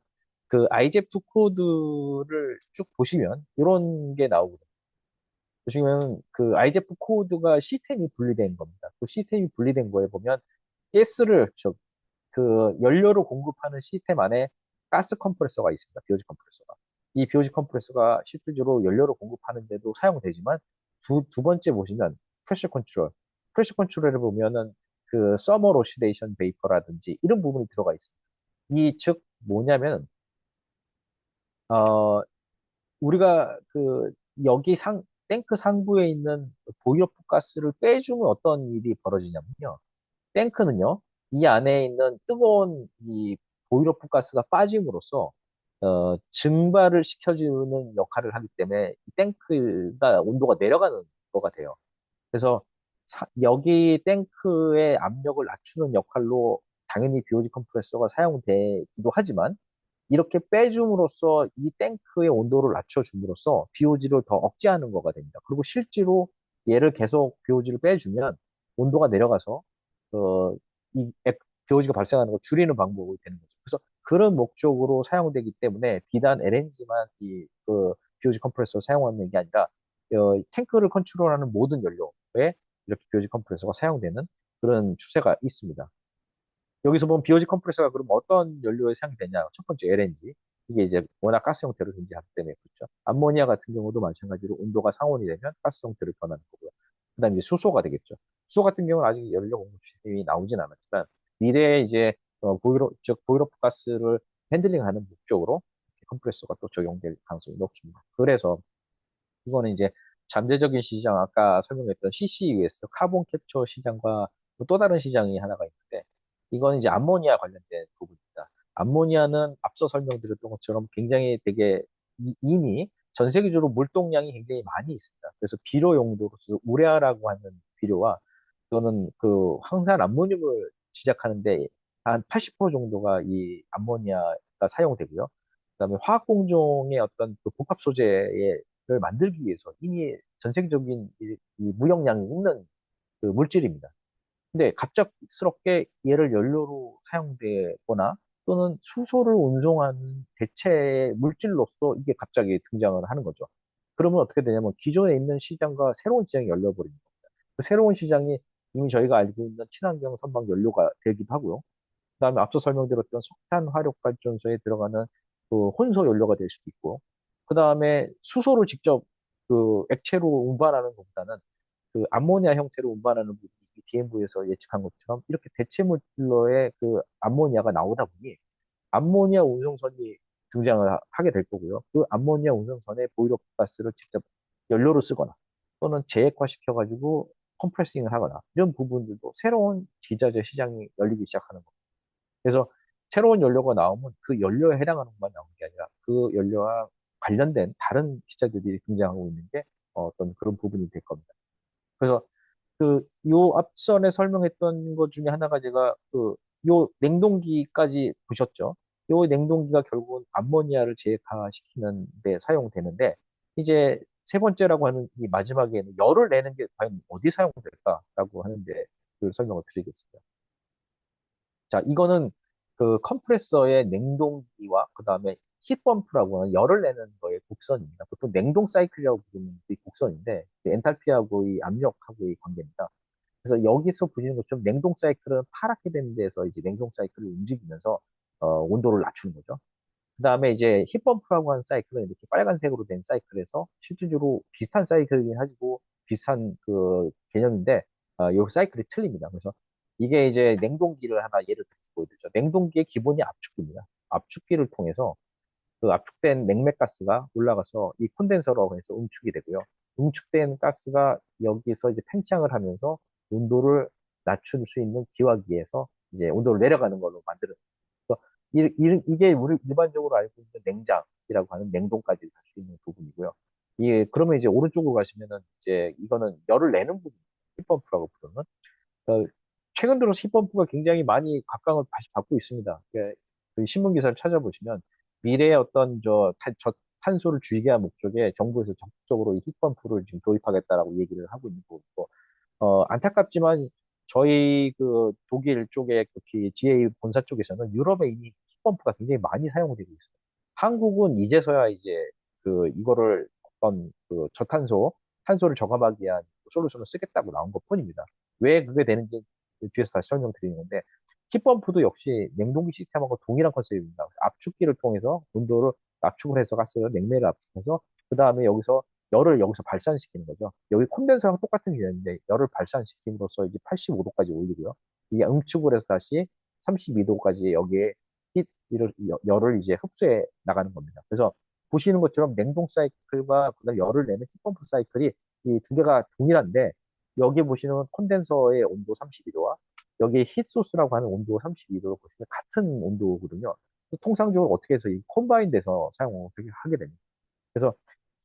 그 IGF 코드를 쭉 보시면 이런 게 나오거든요. 보시면 그 IGF 코드가 시스템이 분리된 겁니다. 그 시스템이 분리된 거에 보면 가스를 그 연료를 공급하는 시스템 안에 가스 컴프레서가 있습니다. 비오지 컴프레서가. 이 비오지 컴프레서가 실질적으로 연료를 공급하는데도 사용되지만 두 번째 보시면 프레셔 컨트롤. 프레셔 컨트롤을 보면은 그 서머 오시데이션 베이퍼라든지 이런 부분이 들어가 있습니다. 이 즉 뭐냐면 어 우리가 그 여기 탱크 상부에 있는 보이러프 가스를 빼주면 어떤 일이 벌어지냐면요. 탱크는요, 이 안에 있는 뜨거운 이 보이러프 가스가 빠짐으로써 증발을 시켜주는 역할을 하기 때문에 이 탱크가 온도가 내려가는 거가 돼요. 그래서 여기 탱크의 압력을 낮추는 역할로 당연히 BOG 컴프레서가 사용되기도 하지만 이렇게 빼줌으로써 이 탱크의 온도를 낮춰줌으로써 BOG를 더 억제하는 거가 됩니다. 그리고 실제로 얘를 계속 BOG를 빼주면 온도가 내려가서 어, 이 BOG가 발생하는 걸 줄이는 방법이 되는 거죠. 그래서 그런 목적으로 사용되기 때문에 비단 LNG만 그 BOG 컴프레서를 사용하는 게 아니라 탱크를 컨트롤하는 모든 연료에 이렇게 BOG 컴프레서가 사용되는 그런 추세가 있습니다. 여기서 보면 BOG 컴프레서가 그럼 어떤 연료에 사용이 되냐? 첫 번째 LNG. 이게 이제 워낙 가스 형태로 존재하기 때문에 그렇죠. 암모니아 같은 경우도 마찬가지로 온도가 상온이 되면 가스 형태를 변하는 거고요. 그다음에 이제 수소 가 되겠죠. 수소 같은 경우는 아직 연료 공급 시스템이 나오진 않았지만 미래에 이제 즉 보이러프 가스를 핸들링하는 목적으로 컴프레서가 또 적용될 가능성이 높습니다. 그래서 이거는 이제 잠재적인 시장, 아까 설명했던 CCUS, 카본 캡처 시장과 또 다른 시장이 하나가 있는데, 이거는 이제 암모니아 관련된 부분입니다. 암모니아는 앞서 설명드렸던 것처럼 굉장히 되게 이미 전 세계적으로 물동량이 굉장히 많이 있습니다. 그래서 비료 용도로서 우레아라고 하는 비료와 또는 그 황산 암모늄을 제작하는데 한 80% 정도가 이 암모니아가 사용되고요. 그다음에 화학 공정의 어떤 그 복합 소재를 만들기 위해서 이미 전 세계적인 이 무역량이 있는 그 물질입니다. 근데 갑작스럽게 얘를 연료로 사용되거나 또는 수소를 운송하는 대체 물질로서 이게 갑자기 등장을 하는 거죠. 그러면 어떻게 되냐면 기존에 있는 시장과 새로운 시장이 열려버립니다. 그 새로운 시장이 이미 저희가 알고 있는 친환경 선박 연료가 되기도 하고요. 그다음에 앞서 설명드렸던 석탄 화력 발전소에 들어가는 그 혼소 연료가 될 수도 있고, 그다음에 수소를 직접 그 액체로 운반하는 것보다는 그 암모니아 형태로 운반하는 부분이 DMV에서 예측한 것처럼 이렇게 대체 물질로의 그 암모니아가 나오다 보니 암모니아 운송선이 등장을 하게 될 거고요. 그 암모니아 운송선에 보이러프 가스를 직접 연료로 쓰거나 또는 재액화시켜가지고 컴프레싱을 하거나 이런 부분들도 새로운 기자재 시장이 열리기 시작하는 겁니다. 그래서 새로운 연료가 나오면 그 연료에 해당하는 것만 나오는 게 아니라 그 연료와 관련된 다른 기자재들이 등장하고 있는 게 어떤 그런 부분이 될 겁니다. 그래서 요 앞선에 설명했던 것 중에 하나가 제가 요 냉동기까지 보셨죠? 요 냉동기가 결국은 암모니아를 재해화시키는 데 사용되는데, 이제 세 번째라고 하는 이 마지막에는 열을 내는 게 과연 어디 사용될까라고 하는데 그 설명을 드리겠습니다. 자, 이거는 그 컴프레서의 냉동기와 그 다음에 힛펌프라고 하는 열을 내는 거의 곡선입니다. 보통 냉동 사이클이라고 부르는 이 곡선인데, 엔탈피하고의 압력하고의 관계입니다. 그래서 여기서 보시는 것처럼 냉동 사이클은 파랗게 되는 데서 이제 냉동 사이클을 움직이면서 온도를 낮추는 거죠. 그 다음에 이제 힙펌프라고 하는 사이클은 이렇게 빨간색으로 된 사이클에서 실질적으로 비슷한 사이클이긴 하지고 비슷한 그 개념인데 이 사이클이 틀립니다. 그래서 이게 이제 냉동기를 하나 예를 들어 보여드리죠. 냉동기의 기본이 압축기입니다. 압축기를 통해서 그 압축된 냉매 가스가 올라가서 이 콘덴서로 해서 응축이 되고요. 응축된 가스가 여기서 이제 팽창을 하면서 온도를 낮출 수 있는 기화기에서 이제 온도를 내려가는 걸로 만드는. 그래서 이게 우리 일반적으로 알고 있는 냉장이라고 하는 냉동까지 갈 수 있는 부분이고요. 이게 그러면 이제 오른쪽으로 가시면은 이제 이거는 열을 내는 부분, 힙펌프라고 부르는. 어, 최근 들어서 힙펌프가 굉장히 많이 각광을 다시 받고 있습니다. 그 신문 기사를 찾아보시면 미래의 어떤 탄소를 줄이게 한 목적에 정부에서 적극적으로 이 힙펌프를 지금 도입하겠다라고 얘기를 하고 있는 거고, 안타깝지만 저희 그 독일 쪽에 특히 GA 본사 쪽에서는 유럽에 이미 힙펌프가 굉장히 많이 사용되고 있어요. 한국은 이제서야 이제 그 이거를 어떤 그 탄소를 저감하기 위한 솔루션을 쓰겠다고 나온 것뿐입니다. 왜 그게 되는지 뒤에서 다시 설명드리는 건데, 힙펌프도 역시 냉동기 시스템하고 동일한 컨셉입니다. 압축기를 통해서 온도를 압축을 해서 가스를 냉매를 압축해서 그 다음에 여기서 열을 여기서 발산시키는 거죠. 여기 콘덴서랑 똑같은 개념인데 열을 발산시킴으로써 이제 85도까지 올리고요. 이게 응축을 해서 다시 32도까지 여기에 열을 이제 흡수해 나가는 겁니다. 그래서 보시는 것처럼 냉동 사이클과 그다음 열을 내는 힙펌프 사이클이 이 두 개가 동일한데 여기 보시는 콘덴서의 온도 32도와 여기 힛소스라고 하는 온도 32도를 보시면 같은 온도거든요. 통상적으로 어떻게 해서 이 컴바인 돼서 사용을 하게 됩니다. 그래서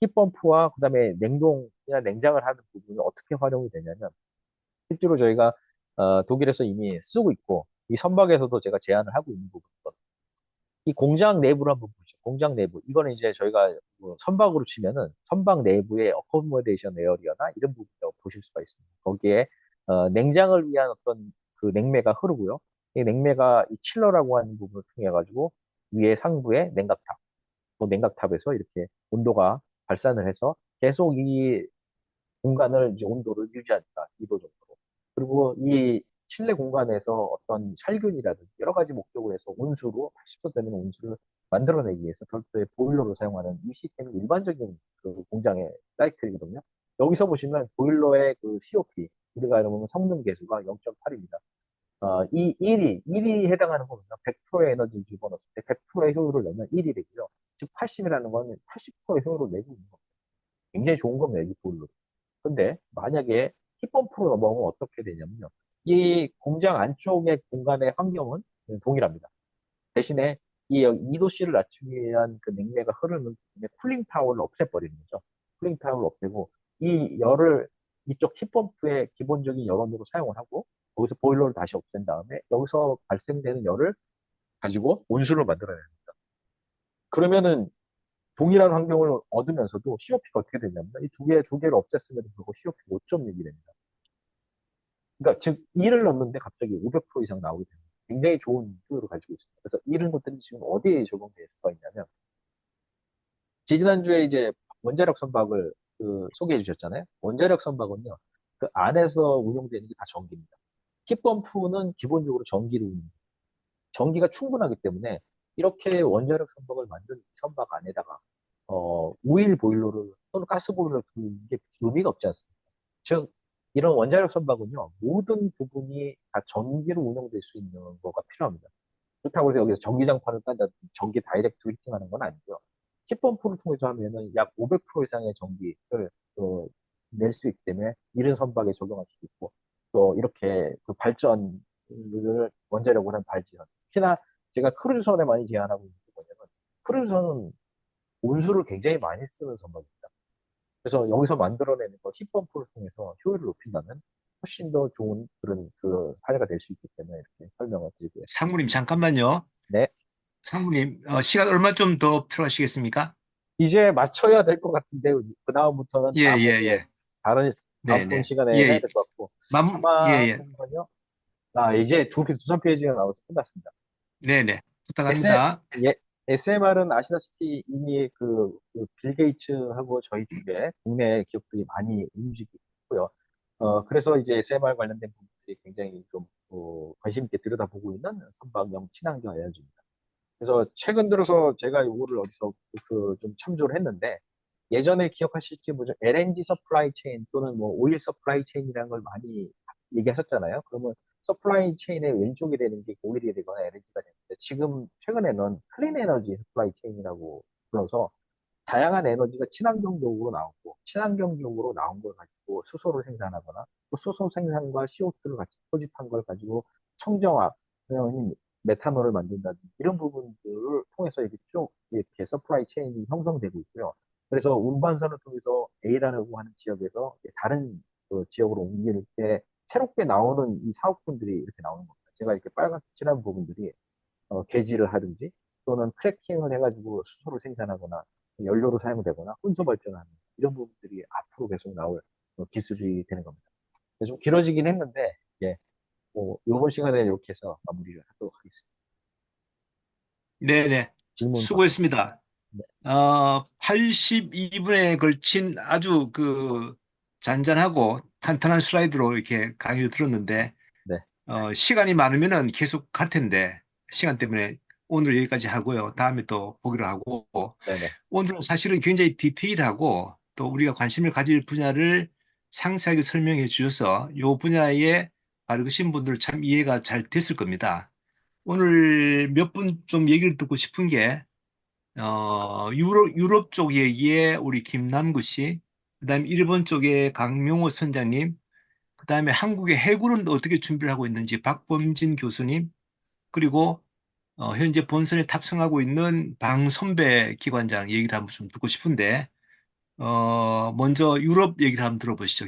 힙펌프와 그다음에 냉동이나 냉장을 하는 부분이 어떻게 활용이 되냐면 실제로 저희가 독일에서 이미 쓰고 있고 이 선박에서도 제가 제안을 하고 있는 부분이거든요. 이 공장 내부를 한번 보죠. 공장 내부. 이거는 이제 저희가 뭐 선박으로 치면은 선박 내부의 어코모데이션 에어리어나 이런 부분을 보실 수가 있습니다. 거기에 냉장을 위한 어떤 그 냉매가 흐르고요. 이 냉매가 이 칠러라고 하는 부분을 통해 가지고 위에 상부에 냉각탑, 그 냉각탑에서 이렇게 온도가 발산을 해서 계속 이 공간을 이제 온도를 유지한다. 2도 정도로. 그리고 이 실내 공간에서 어떤 살균이라든지 여러 가지 목적으로 해서 온수로 80도 되는 온수를 만들어내기 위해서 별도의 보일러를 사용하는 이 시스템이 일반적인 그 공장의 사이클이거든요. 여기서 보시면 보일러의 그 COP, 우리가 이러면 성능 계수가 0.8입니다. 이 1이 해당하는 겁니다. 100%의 에너지를 집어넣었을 때 100%의 효율을 내면 1이 되고요. 즉 80이라는 건 80%의 효율을 내고 있는 겁니다. 굉장히 좋은 겁니다, 이 보일러. 근데 만약에 힙펌프로 넘어오면 어떻게 되냐면요. 이 공장 안쪽의 공간의 환경은 동일합니다. 대신에 이 2도씨를 낮추기 위한 그 냉매가 흐르는 부분에 쿨링 타워를 없애버리는 거죠. 쿨링 타워를 없애고 이 열을 이쪽 힙펌프의 기본적인 열원으로 사용을 하고 거기서 보일러를 다시 없앤 다음에 여기서 발생되는 열을 가지고 온수를 만들어내는 겁니다. 그러면은 동일한 환경을 얻으면서도 COP가 어떻게 되냐면 이 두 개를 없앴음에도 불구하고 COP가 5.6이 됩니다. 그러니까 즉 1을 넣는데 갑자기 500% 이상 나오게 됩니다. 굉장히 좋은 효율을 가지고 있습니다. 그래서 이런 것들이 지금 어디에 적용될 수가 있냐면 지지난주에 이제 원자력 선박을 소개해 주셨잖아요. 원자력 선박은요. 그 안에서 운용되는 게 다 전기입니다. 킥펌프는 기본적으로 전기로 운영. 전기가 충분하기 때문에 이렇게 원자력 선박을 만든 선박 안에다가 오일 보일러를 또는 가스 보일러를 두는 게 의미가 없지 않습니까? 즉 이런 원자력 선박은요 모든 부분이 다 전기로 운영될 수 있는 거가 필요합니다. 그렇다고 해서 여기서 전기장판을 깐다 전기 다이렉트 히팅하는 건 아니고요. 힙펌프를 통해서 하면은 약 500% 이상의 전기를 낼 수 있기 때문에 이런 선박에 적용할 수 있고 또 이렇게 그 발전을 원자력으로 한 발전. 특히나 제가 크루즈선에 많이 제안하고 있는 게 뭐냐면 크루즈선은 온수를 굉장히 많이 쓰는 선박입니다. 그래서 여기서 만들어내는 거 힙펌프를 통해서 효율을 높인다면 훨씬 더 좋은 그런 그 사례가 될 수 있기 때문에 이렇게 설명을 드리고요. 상무님, 잠깐만요. 네. 상무님, 시간 얼마 좀 더 필요하시겠습니까? 이제 맞춰야 될 것 같은데 그 다음부터는 예, 예, 예. 다른 네, 다음번 네. 시간에 해야 예, 될 것 같고 예, 아마 예. 잠깐만요. 이제 두산 페이지가 나와서 끝났습니다. 네, 네. SM, 부탁합니다. SMR은 아시다시피 이미 빌 게이츠하고 저희 쪽에 국내 기업들이 많이 움직이고 있고요. 그래서 이제 SMR 관련된 부분들이 굉장히 좀 관심 있게 들여다보고 있는 선박용 친환경 에너지입니다. 그래서 최근 들어서 제가 이거를 어디서 좀 참조를 했는데 예전에 기억하실지 모르죠. LNG 서플라이 체인 또는 뭐 오일 서플라이 체인이라는 걸 많이 얘기하셨잖아요. 그러면 서플라이 체인의 왼쪽이 되는 게 오일이 되거나 LNG가 되는데 지금 최근에는 클린 에너지 서플라이 체인이라고 불러서 다양한 에너지가 친환경적으로 나오고 친환경적으로 나온 걸 가지고 수소를 생산하거나 또 수소 생산과 CO2를 같이 포집한 걸 가지고 청정화, 그냥 메탄올을 만든다든지 이런 부분들을 통해서 이렇게 쭉 이렇게 서플라이 체인이 형성되고 있고요. 그래서 운반선을 통해서 A라고 하는 지역에서 다른 지역으로 옮길 때 새롭게 나오는 이 사업군들이 이렇게 나오는 겁니다. 제가 이렇게 빨갛게 칠한 부분들이 개지를 하든지 또는 크래킹을 해가지고 수소를 생산하거나 연료로 사용되거나 혼소 발전하는 이런 부분들이 앞으로 계속 나올 기술이 되는 겁니다. 좀 길어지긴 했는데 예, 이번 시간에 이렇게 해서 마무리를 하도록 하겠습니다. 네네. 질문 수고했습니다. 네. 82분에 걸친 아주 잔잔하고 탄탄한 슬라이드로 이렇게 강의를 들었는데, 네. 시간이 많으면은 계속 갈 텐데, 시간 때문에 오늘 여기까지 하고요. 다음에 또 보기로 하고, 네네. 오늘은 사실은 굉장히 디테일하고 또 우리가 관심을 가질 분야를 상세하게 설명해 주셔서 이 분야에 밝으신 분들 참 이해가 잘 됐을 겁니다. 오늘 몇 분 좀 얘기를 듣고 싶은 게, 유럽 쪽 얘기에 우리 김남구 씨, 그 다음에 일본 쪽에 강명호 선장님, 그 다음에 한국의 해군은 어떻게 준비를 하고 있는지 박범진 교수님, 그리고 현재 본선에 탑승하고 있는 방선배 기관장 얘기를 한번 좀 듣고 싶은데, 먼저 유럽 얘기를 한번 들어보시죠.